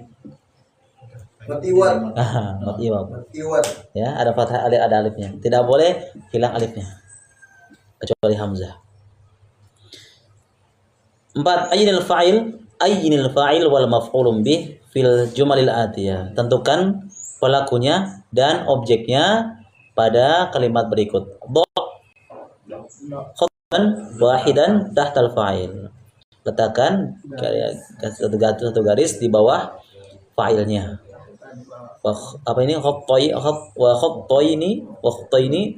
Matiwat. Mad iwad. Ya, ada fathah alif, ada alifnya. Tidak boleh hilang alifnya. Kecuali hamzah. 4. Ayyinil fa'il wal maf'ulun bih fil jumalil atiyah. Tentukan pelakunya dan objeknya pada kalimat berikut. Khotban wahidan tahtal fa'il. letakkan satu garis di bawah fa'ilnya. Apa ini khattaini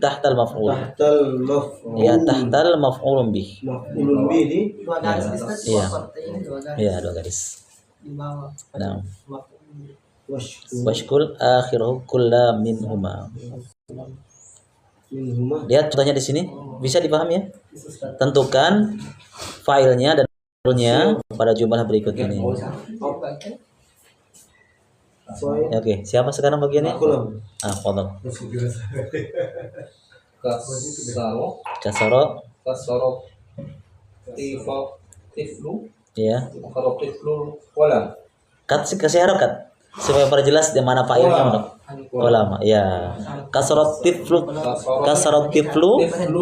tahtal maf'ul. Tahtal maf'ul. Ya, tahtal maf'ulun bih. Maf'ulun bih ini Dua garis Ustaz, Iya. dua seperti ini, dua garis Ya, dua garis. di bawah. Nah, washkul washkul akhiruhu kulla minhuma. minhuma. Lihat contohnya di sini, bisa dipahami ya? Tentukan filenya dan maf'ulnya pada jumlah berikut ini. Ya, oke, siapa sekarang bagiannya? Kolam. Fadhal. Kasaro Kasaro, tiflu ya. kalau tiflu kolam Kasih harokat supaya perjelas di mana fa'ilnya mana. Ulama, ya. Kasrat tiflu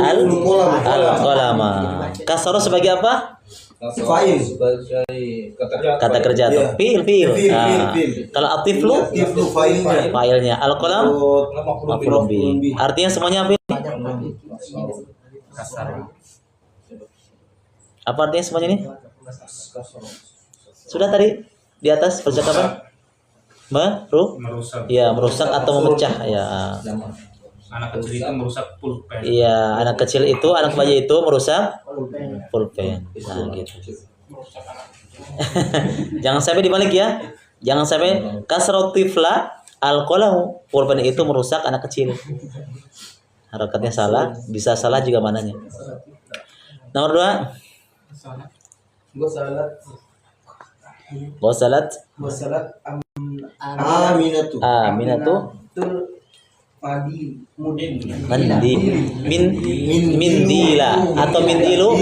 al qalama. Kasara sebagai apa? Fa'il. sebagai Kata kerja atau Iya. fi'il. Nah, Fi'il. kalau atiflu Tiflu fa'ilnya. fa'ilnya, al qalam maf'ulun bih. Artinya semuanya apa? Apa artinya semuanya ini? Sudah tadi di atas percakapan? Merusak. Ya, merusak atau memecah ya. Anak kecil itu merusak pulpen. Iya, anak kecil itu, anak bayi itu merusak pulpen. Nah, gitu. Jangan sampai dibalik ya. Jangan sampai kasrat tifla al-qalam, pulpen itu merusak anak kecil. Harakatnya salah, bisa salah juga mananya. Nomor 2. Ghasalat Aminatu. Aminatu mandi mindila atau mindilu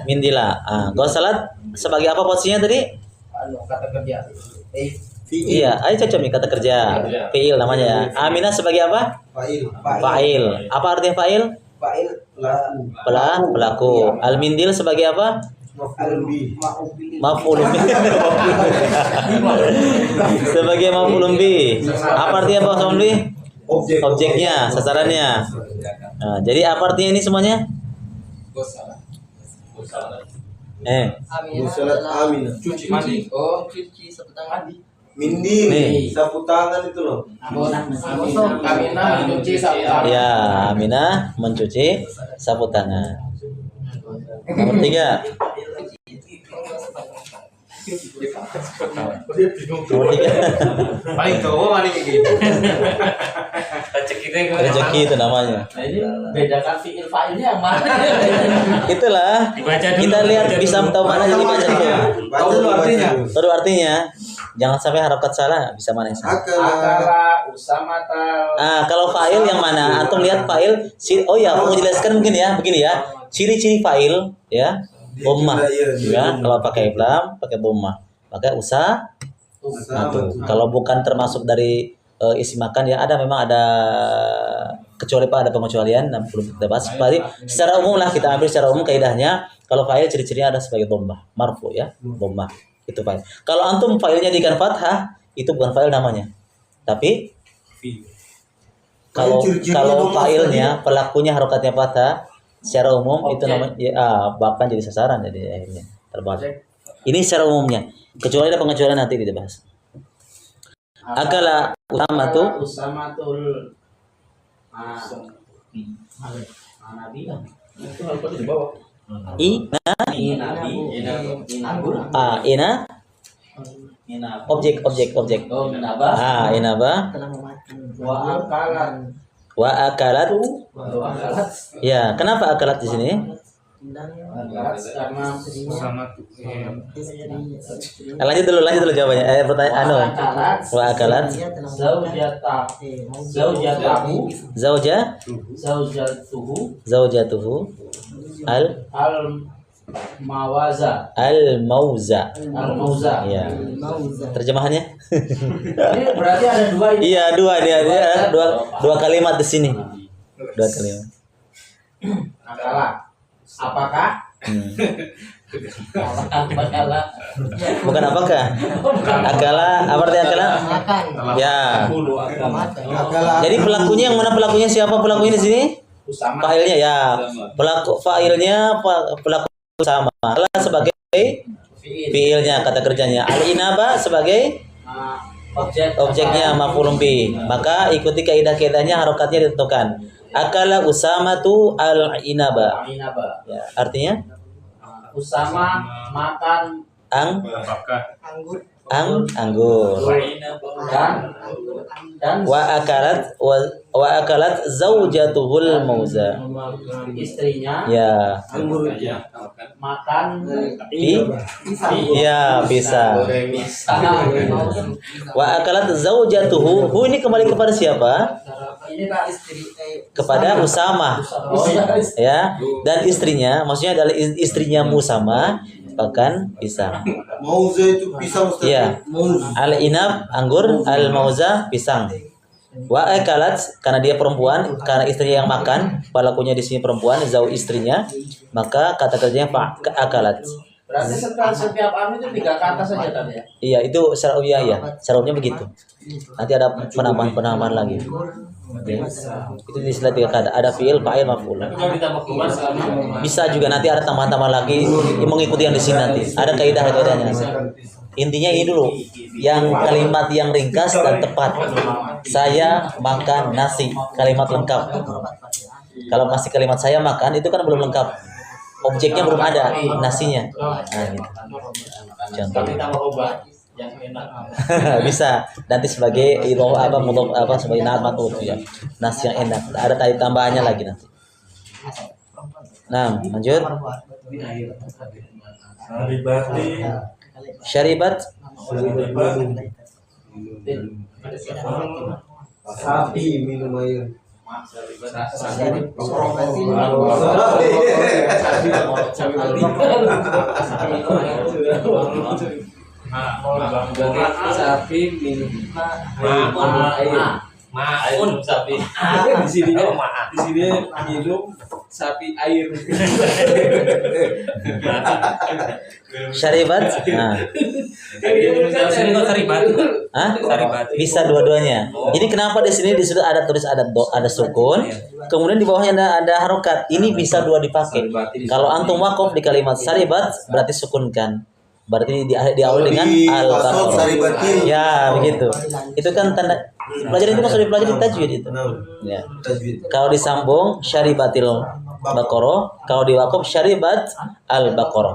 mindila. Ghasalat sebagai apa posisinya tadi? Kata kerja. Iya, ayo cocok nih kata kerja. Fi'il namanya ya. Aminah sebagai apa? Fa'il. Fa'il. Apa artinya fa'il? Fa'il Pelaku. Al-mindil sebagai apa? maf'ulun bih. Maf'ulun bih. Sebagai maf'ulun bih. Apa artinya maf'ulun bih? Objeknya, sasarannya. Nah, jadi apa artinya ini semuanya? Ghasalat Aminah. cuci mandi Cuci sapu tangan. Mindil, Nih. sapu tangan itu loh. Aminah mencuci sapu tangan. Ya, Aminah mencuci sapu tangan. Nomor 3. Nomor 3. Paling cowok paling gitu. Rezeki itu namanya. Nah ini bedakan fi'il fa'ilnya yang mana? Itulah. Dibaca dulu. Kita lihat bisa tahu mana jadi baca dulu. Baca dulu artinya. Baru artinya. Jangan sampai harokat salah, bisa mana yang salah. Akala. Usamata. Kalau fa'il yang mana? Antum lihat fa'il. Oh ya, aku mau jelaskan mungkin ya. Begini ya. Ciri-ciri fa'il ya. Dhammah. Ya, kalau pakai lam, pakai dhammah. Pakai kalau bukan termasuk dari isi makan ya memang ada kecuali ada pengecualian, nah, belum kita bahas. Berarti secara umum lah kita ambil secara umum kaidahnya. Kalau fa'il ciri-cirinya ada sebagai dhammah, marfu ya, dhammah. Itu fa'il. Kalau antum fa'ilnya jadikan fathah, itu bukan fa'il namanya. Tapi kalau fa'ilnya pelakunya harokatnya fathah, secara umum itu namanya bahkan jadi sasaran jadi akhirnya terbalik. Ini secara umumnya. Kecuali ada pengecualian nanti kita bahas. Akala utama tuh Usamatul Nabi. itu harus di bawah ina objek. Oh, minabah. Inaba Telah memakan. Wa akalat. wa akalat. Wa akalat. Ya, kenapa akalat di sini? Dan Akalat karena Sama Lanjut dulu jawabannya. Pertanyaan akalat wa akalat zaujatuhu al mauza. Ya. Terjemahannya? Ini berarti ada dua ini. Iya, dua dua kalimat di sini. Dua kalimat. Akala. Apakah? Apakah? Bukan apakah? Akala, apa artinya akala? makan. Ya. Akala. Jadi pelakunya yang mana pelakunya? Siapa pelakunya di sini? Usama. Fa'ilnya ya. Pelaku fa'ilnya pelaku usama sebagai fiilnya, kata kerjanya. Al-inaba sebagai objeknya, maf'ulun bi. Maka ikuti kaidah-kaidahnya, harokatnya ditentukan. Akala usamatu al-inaba. Ya, artinya Usama makan Apakah anggur. dan Wa akalat zaujatuhul mauza. istrinya Ya. makan Ya, bisa. Wa akalat zaujatuhu. Hu ini kembali kepada siapa? ini Pak istri Kepada Usama. Ya, dan istrinya, maksudnya adalah istrinya Usama bahkan pisang. Mauza itu pisang Ustaz. Iya. Al-inab anggur, al-mauza pisang. Wa akalat karena dia perempuan, karena istrinya yang makan, pelakunya di sini perempuan, zau istrinya, maka kata kerjanya akalat. berarti setelah setiap anu itu 3 kata saja kan ya. Iya, itu syar'iyah ya. Syar'iyahnya begitu. Nanti ada penambahan lagi. Ya. Itu istilah 3 kata. Ada fiil, fa'il, maf'ul. Kalau ditambah keluar sekarang Bisa juga nanti ada tambahan lagi yang mengikuti yang di sini nanti. Ada kaidah-kaidahnya. Intinya ini dulu, yang kalimat yang ringkas dan tepat. Saya makan nasi, kalimat lengkap. Kalau masih kalimat saya makan itu kan belum lengkap. Objeknya belum ada, nasinya. Nah, gitu. Contoh. ditambah obat yang enak. Bisa nanti sebagai sebagai naat mat'uf ya. Nasi yang enak. Ada tadi tambahannya lagi nanti. Nah, lanjut. Syaribat Sapi minum air. Sapi minum Maun sapi. di sini Oh, maaf. di sini minum sapi air. syaribat. Nah. Sini kok saribat. Hah? Saribat. Bisa dua-duanya. Ini kenapa di sini disuruh ada tulis ada sukun, kemudian di bawahnya ada harokat. Ini bisa dua dipakai. Kalau antum wakof di kalimat saribat berarti sukunkan. Berarti diawali dengan al-baqarah. Saribatin. Ya, begitu. Itu kan tanda pelajaran itu masuk dipelajari di tajwid itu. Ya. Tajwid. Kalau disambung syaribatil baqarah, kalau diwakaf syaribat al-baqarah.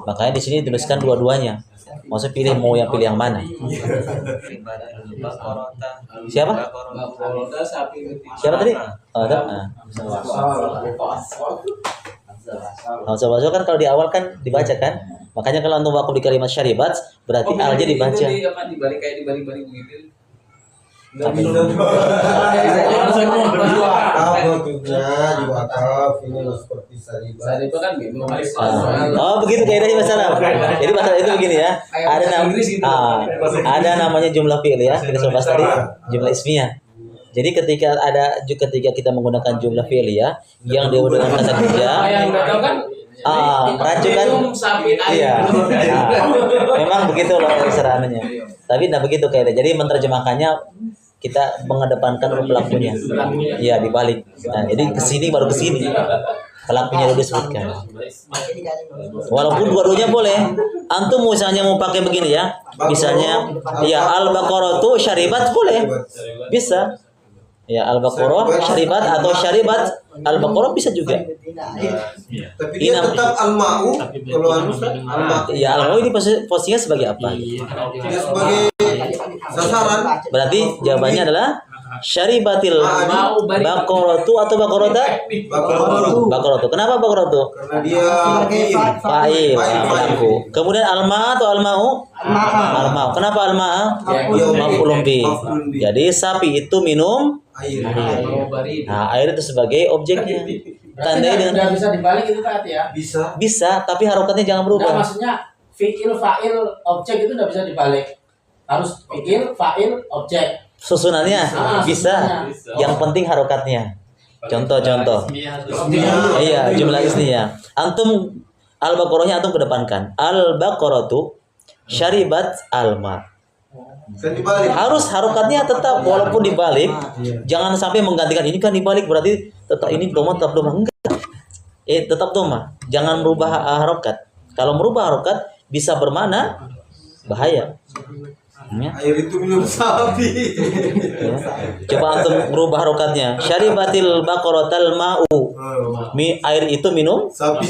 Makanya di sini tuliskan dua-duanya. Maksudnya pilih yang mana. Siapa? Siapa tadi? Oh, ada. Nah. Maksud kan kalau di awal kan dibaca kan. Makanya kalau antum wakaf di kalimat syaribat berarti al-nya dibaca. Dibalik begitu. Tapi Apa tujuannya di wakaf ini seperti saribat. Saribat kan minum. oh begitu kaidahnya masalah. Jadi masalah itu begini ya. Ada namanya jumlah fi'il ya. Kita sudah bahas tadi jumlah ismiyah. Jadi ketika kita menggunakan jumlah fi'il ya yang dengan kata kerja, Yang enggak tahu kan meracukan sapi air. iya. Memang begitu loh seraannya. Tapi tidak begitu kayaknya. Jadi menerjemahkannya kita mengedepankan pelakunya. Iya dibalik. Nah, jadi kesini baru kesini. Pelakunya udah disebutkan. Walaupun dua-duanya boleh. Antum misalnya mau pakai begini ya. Misalnya ya al-baqarah tuh syaribat boleh. Bisa. Ya al-baqarah syaribat atau syaribat al-baqarah bisa juga. Tapi dia tetap al-ma'u. Kalau anu al-ma'u. Ya al-ma'u ini posisinya sebagai apa? Dia sebagai sasaran. Berarti jawabannya adalah syaribatil baqaratu atau baqarata? Baqaratu. Kenapa baqaratu? Karena dia Fa'il, pelaku. Kemudian al-ma atau al-ma'u? Al-ma'u. Kenapa al-ma'a? Maf'ulun bi. Jadi sapi itu minum air. Nah, air itu sebagai objeknya. Tandai dengan Udah bisa dibalik itu Kak ya. bisa, tapi harokatnya jangan Nah, berubah. maksudnya fi'il, fa'il, objek itu udah bisa dibalik. Harus fi'il, fa'il, objek. Susunannya bisa. Yang penting harokatnya. Contoh. Iya, jumlah ismiyah. Antum al-baqarahnya antum kedepankan. Al-baqaratu syaribat al-ma. Kan dibalik. Harus harokatnya tetap walaupun dibalik. Jangan sampai menggantikan ini kan dibalik berarti tetap ini doma tetap doma enggak. Tetap domah. Jangan merubah harokat. Kalau merubah harokat bisa bermakna bahaya. Ya. Air itu minum sapi. Ya. Coba antum merubah harokatnya. Syaribatil baqaratal ma'u. Air itu minum Sapi.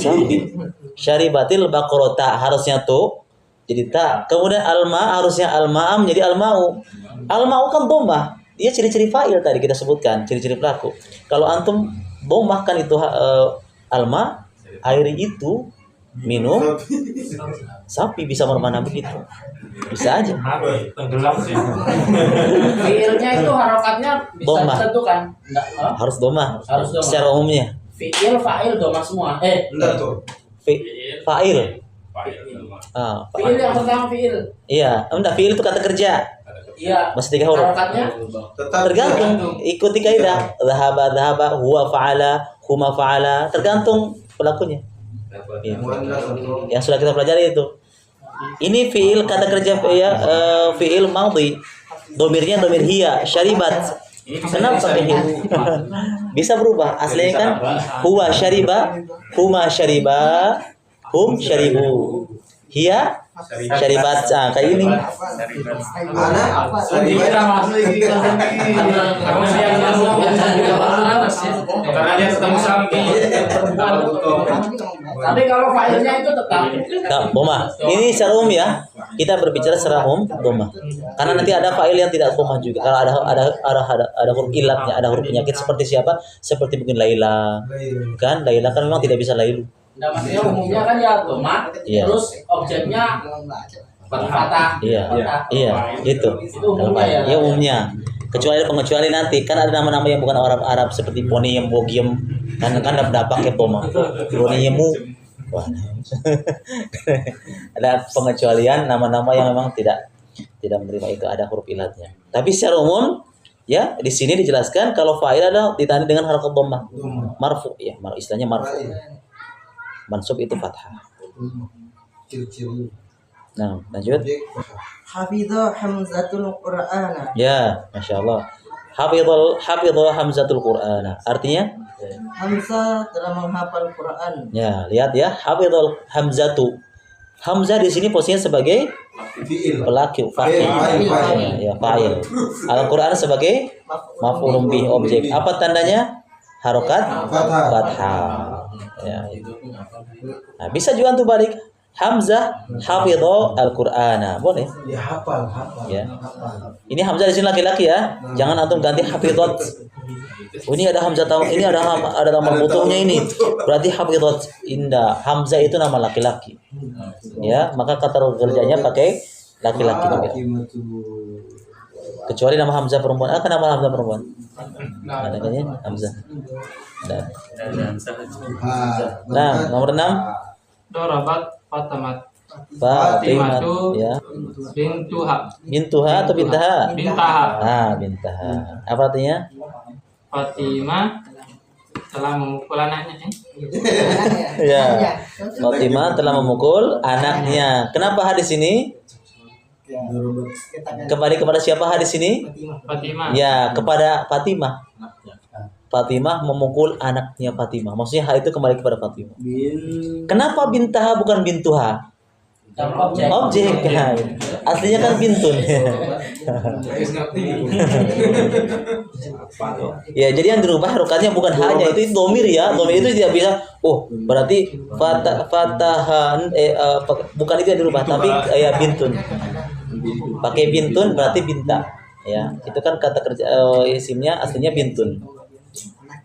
Syaribatil baqarata harusnya tuh jadi ta. Kemudian alma harusnya alma'am jadi alma'u. Alma'u kan domah. Dia ciri-ciri fa'il tadi kita sebutkan, ciri-ciri pelaku. Kalau antum domahkan itu alma, air itu minum sapi bisa bermana begitu. Bisa aja. Tenggelam sih. Fiilnya itu harokatnya bisa Domah. ditentukan. Enggak, Harus domah. Harus domah. Secara umumnya. Fiil, fa'il, domah semua. Enggak tuh. Fa'il. Fiil yang pertama fiil. Iya, enggak fi'il itu kata kerja. Iya. Masih 3 huruf. Harokatnya Tetap Tergantung ikuti kaidah. Dhahaba, huwa fa'ala, huma fa'ala, tergantung pelakunya. Iya. Yang sudah kita pelajari itu. Ini fi'il kata kerja ya, fi'il madhi. Domirnya domir hiya, syaribat. Kenapa pakai hiya? Bisa berubah. Aslinya kan huwa syariba, huma syariba, hum syaribu. Hiya syaribat. Kayak ini. Anak. Karena dia ketemu sapi. tapi kalau fa'ilnya itu tetap Nah, domah. Ini secara umum ya. Kita berbicara secara umum domah. Karena nanti ada fa'il yang tidak domah juga. Kalau ada huruf ilatnya, ada huruf penyakit seperti siapa? Seperti mungkin Laila. Kan Laila kan memang tidak bisa lailu. Nah, maksudnya umumnya kan ya domah, Iya. terus objeknya fatah. Iya. Fatah. Iya, gitu. Itu umumnya ya. Ya umumnya. Kecuali ada pengecuali nanti kan ada nama-nama yang bukan Arab sseperti Boniem, Bogiem, kan ada pakai domah. Boniemu. Wah. Ada pengecualian nama-nama yang memang tidak menerima itu ada huruf ilatnya. Tapi secara umum ya di sini dijelaskan kalau fa'il ada ditandai dengan harakat dhammah. Marfu ya, istilahnya marfu. Mansub itu fathah. Ciri-ciri. Nah, lanjut. Hafidha Hamzatul Qur'ana. Ya, Masya Allah. Hafidha Hamzatul Qur'ana. Artinya? Hamzah telah menghafal Quran. Ya, lihat ya. Hafidhal Hamzatu. Hamzah di sini posisinya sebagai Fi'il. pelaku, fa'il. Ya, fa'il. Al-Qur'an sebagai maf'ulun bih, objek. Apa tandanya? Harokat fathah. Ya, itu. Nah, bisa juga antum balik. Hamzah hafidha al-Qur'ana. Boleh. Ya hafal. Ya. Ini Hamzah di sini laki-laki ya. Jangan antum ganti hafidhat. Oh, ini ada Hamzah ini ada nama butuhnya ini. Berarti hafidhat. Indah. Hamzah itu nama laki-laki. Ya, maka kata kerjanya pakai laki-laki juga. Kecuali nama Hamzah perempuan. Kenapa Hamzah perempuan? Ada kan ya Hamzah. Nah, nomor 6. Dorobat Fatamat Fatimah ya. Bintuha atau bintaha? Bintaha. Bintaha. Apa artinya? Fatimah telah memukul anaknya. Ya. Fatimah telah memukul anaknya. Kenapa hadis ini? Kembali kepada siapa hadis ini? Fatimah. Ya, kepada Fatimah. Fatimah memukul anaknya Fatimah. Maksudnya itu kembali kepada Fatimah. Kenapa bintaha bukan bintuha? Objek. Aslinya kan bintun. Ya, jadi yang dirubah harokatnya bukan hanya itu domir ya. Domir itu tidak bisa. Oh, berarti fatahan bukan itu yang dirubah, tapi ya bintun. Pakai bintun berarti binta. Ya, itu kan kata kerja isimnya aslinya bintun.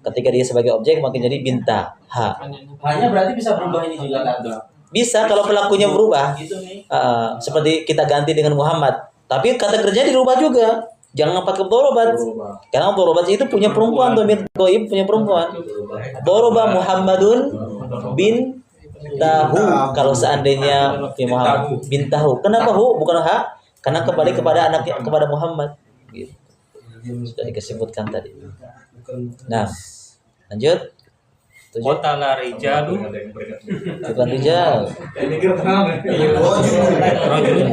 Ketika dia sebagai objek makin jadi binta. Hanya berarti bisa berubah ini juga kan? Bisa kalau pelakunya berubah. Gitu nih. Seperti kita ganti dengan Muhammad. Tapi kata kerja dirubah juga. Jangan pakai dorobat. Karena dorobat itu punya perempuan, domir goib punya perempuan. Doroba Muhammadun bin tahu. Kalau seandainya Muhammad bin tahu. Kenapa hu bukan ha? Karena kembali kepada anaknya kepada Muhammad. Gitu. Sudah disebutkan tadi. Nah, lanjut. Qatala rijalu Bukan rijal.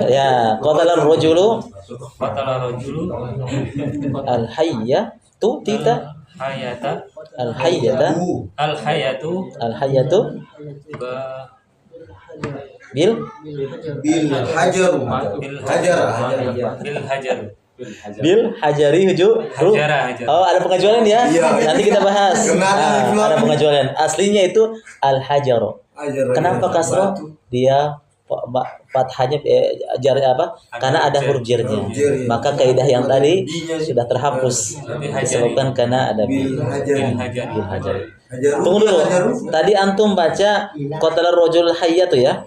Ya, qatala rajulu qatala rajulu al hayya tu tita hayata Al-hayyata. al-hayatu Al-hayyatu ba- bil bil hajaru bil hajar bil hajar bil hajari hujur. hajara hajar. Oh, ada pengecualian ya? Iya. Nanti kita bahas. Kena ada Ada pengecualian. Aslinya itu al-hajaru. Kenapa kasroh? Dia fathahnya jar apa? Karena ada huruf jarnya. Maka kaidah yang tadi sudah terhapus disebabkan karena ada bil bil hajar hajar bil hajar. hajaru Tunggu dulu. hajaru Tadi antum baca qatala rajul hayyatu ya.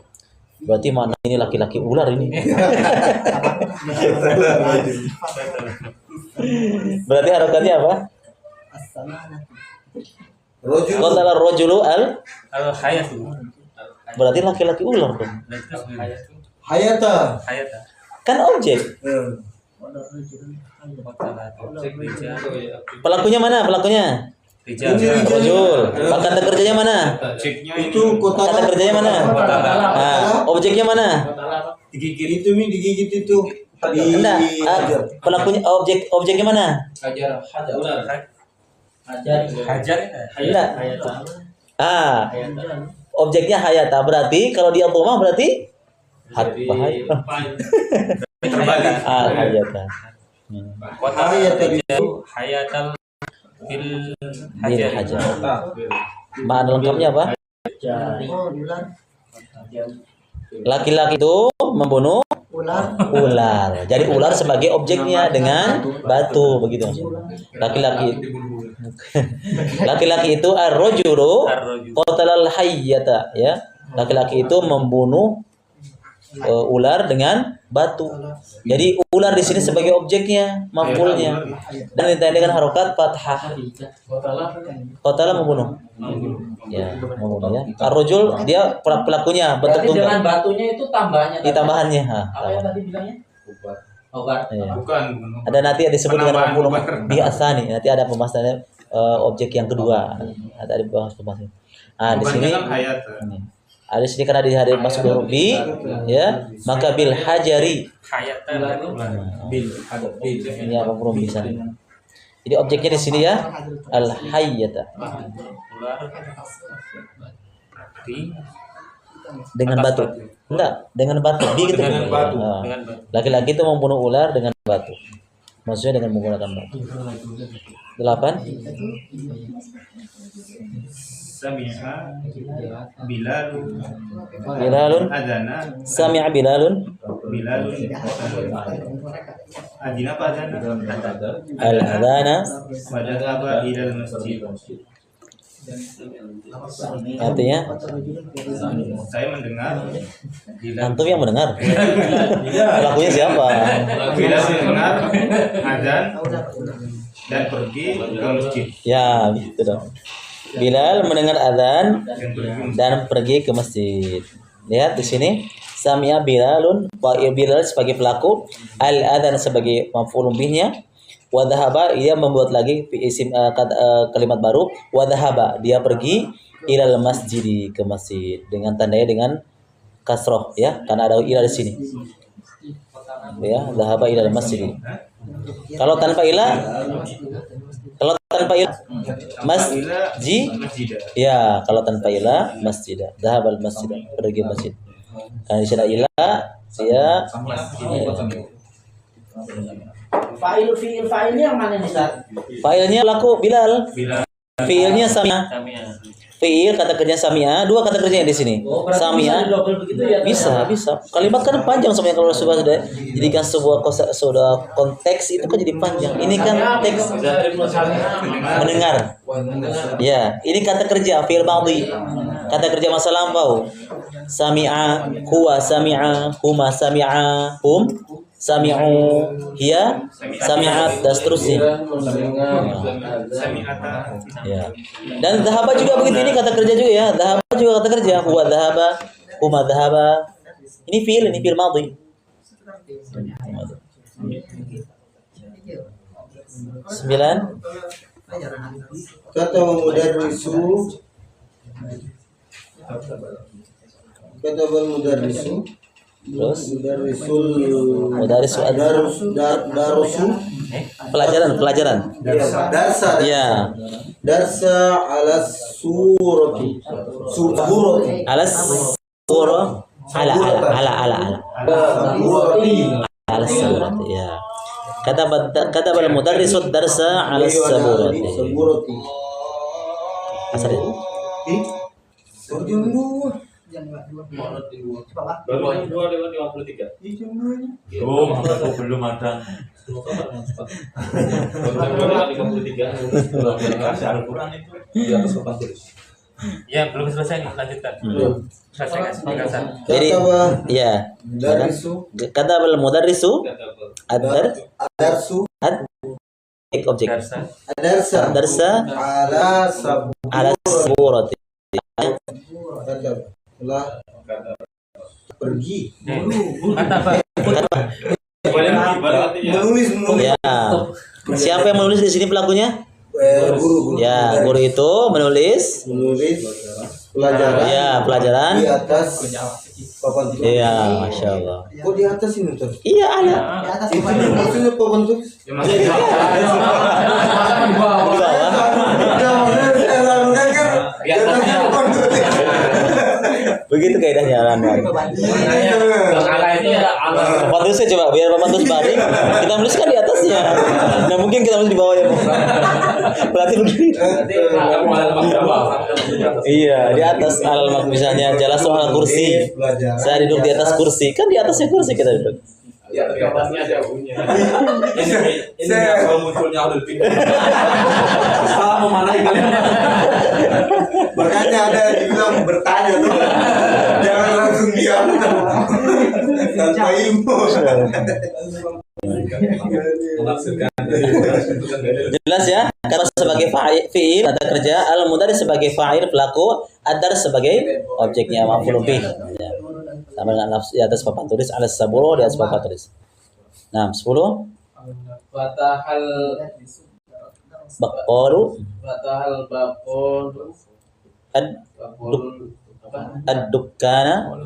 Berarti mana ini laki-laki ular ini. Berarti harokatnya apa? rojul Qatala rajulu al-hayatu berarti laki-laki ular dong. dan terus hayatu hayata hayata Kan objek. Pelakunya mana? Pelakunya? rijal Rajul. Kata kerjanya mana? itu kota Kata kerjanya mana? Nah, objeknya mana? digigit itu digigit itu di Enggak. hajar Pelakunya objeknya mana? Hajar. Ular. hajar Enggak. Objeknya hayata. Berarti kalau dia dhamma berarti bahaya. terbalik Hayata. kota rijal hayatal bil Bil hajar hajar. Makna lengkapnya apa? Laki-laki itu membunuh ular. Jadi ular sebagai objeknya dengan batu begitu. Laki-laki itu ar-rajulu qatalal hayyata ya. Laki-laki itu membunuh ular dengan batu. Jadi ular di sini sebagai objeknya, maf'ulnya. Dan ditandai dengan harokat fathah. Qatala membunuh. Ya, membunuh ya. Ar-rajul dia pelakunya bentuk Berarti dengan tunggal. batunya itu tambahannya. Di tambahannya. Apa yang tadi bilangnya? Obat. Iya. Bukan. Ada nanti disebut dengan Penambahan maf'ul obat. bi'asani. Nanti ada pembahasannya objek yang kedua. Ada dibahas pembahasannya. Nah, di sini Kan hayat. ini. Ada di sini karena di hari masuk huruf bi ya, maka bil hajari. hayatan bil hajar bil Ini apa belum bisa. Jadi objeknya di sini ya al hayyata ular di dengan atas batu. Enggak, dengan batu. Bi gitu. Dengan batu. Nah, dengan batu laki-laki itu membunuh ular dengan batu. Maksudnya dengan menggunakan batu. 8. Sami'a Bilalun Bilalun Adana sami'a Bilalun Bilalun Adina apa adana? al-adana Wadahaba ilal masjid. artinya Saya mendengar antum yang mendengar. Pelakunya siapa? Bilal mendengar azan dan pergi ke masjid. Ya, gitu dong. Bilal mendengar azan dan pergi ke masjid. Lihat di sini, sami'a Bilalun, wa Bilal sebagai pelaku, al-adzan sebagai maf'ulun bihnya, wa dhahaba ia membuat lagi isim kalimat baru, wa dhahaba dia pergi ilal masjid ke masjid dengan tandanya dengan kasroh ya, karena ada ila di sini. Ya, dhahaba ilal masjid. Kalau tanpa ila masjid. Ya, kalau tanpa ilah masjid. Dhahabal masjid. Pergi masjid. Karena di sana ilah dia Fa'ilnya yang mana nih, Ustaz? failnya laku Bilal. Fiilnya Sami'a. Fiil kata kerja Sami'a, dua kata kerjanya di sini. Berarti Sami'a bisa double begitu ya? bisa. Kalimat kan panjang sebenarnya kalau sudah jadikan sebuah sudah konteks itu kan jadi panjang. Ini kan teks mendengar. Ya, ini kata kerja fi'il madhi. Kata kerja masa lampau. Sami'a, huwa sami'a, huma sami'a, hum sami'u, hiya sami'at dan seterusnya. Ya. Dan dhahaba juga begitu, ini kata kerja juga ya. Dhahaba juga kata kerja. Huwa dhahaba, huma dhahaba. Ini fi'il madhi. 9. kata mudarrisu kata mudarrisu Terus Mudarrisul darusu pelajaran. darsa Ya. darsa ala surati Alas suro ala saburati. Ya. Kata pada mudarrisud darsa ala saburati. Asal Baru 2:53. Oh, aku belum ada. Baru 2:53. Kasih Al-Quran itu. Di atas papan tulis. Ya, belum selesai, lanjutkan. Selesai kasih penjelasan. Jadi ya. darisu Kata pada mudarrisu adar darsu objek darsa darsa ala saburati. lah pergi Kata apa? menulis Ya. Siapa yang menulis di sini pelakunya? guru Ya, guru itu menulis pelajaran ya pelajaran. di atas papan tulis. Iya, masya Allah. Kok di atas ini tuh? Iya ada. Itu maksudnya papan tulis. Ya masih di Di bawah. Begitu kaidahnya Anwar. Ala itu ya ala. Papan tulisnya coba biar papan tulis baring, kita menuliskan di atasnya. Nah mungkin kita menulis di bawahnya. Berarti begini. Iya, di atas al misalnya jalan soal kursi. Saya duduk di atas kursi, kan di atasnya kursi kita duduk. Ya, tapi atasnya ada bunyinya. Ini yang munculnya Abdul Fikri. Salah memanai kalian. Makanya ada yang bilang bertanya tuh. Jangan langsung diam. Tanpa ilmu. Jelas ya? Kata sebagai fi'il kata kerja, al-mudarris sebagai fa'il pelaku, adar sebagai objeknya maf'ul bih. Ya. Sama dengan lafz di atas papan tulis ala saburo di atas papan tulis. Nah, 10 Fatahal baqalu baqul ad-dukkana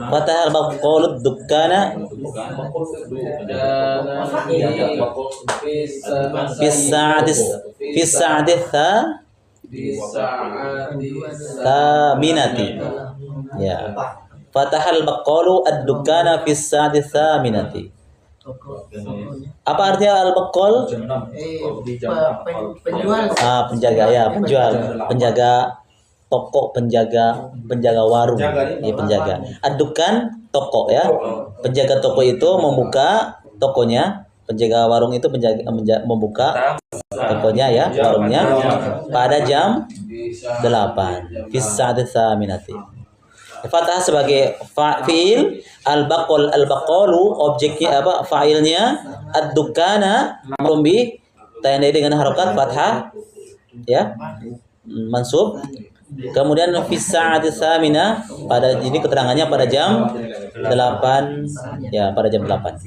fatahal baqalu ad-dukkana fi sa'ati thaminati. Ya. Fatahal baqalu ad-dukkana fi sa'ati thaminati. Apa artinya al-baqal? Penjual. Penjaga ya, penjaga toko, penjaga warung, ya penjaga. Ad-dukkan toko ya. Penjaga toko itu membuka tokonya, penjaga warung itu membuka tokonya ya, warungnya pada jam 8 fi sa'ati tsaminati. Fathah sebagai fi'il, al-baqalu objeknya apa? Fa'ilnya, ad-dukkana maf'ul tandai dengan harokat fathah ya, mansub. Kemudian fi sa'ati tsamina, pada ini keterangannya pada jam 8 ya, pada jam 8.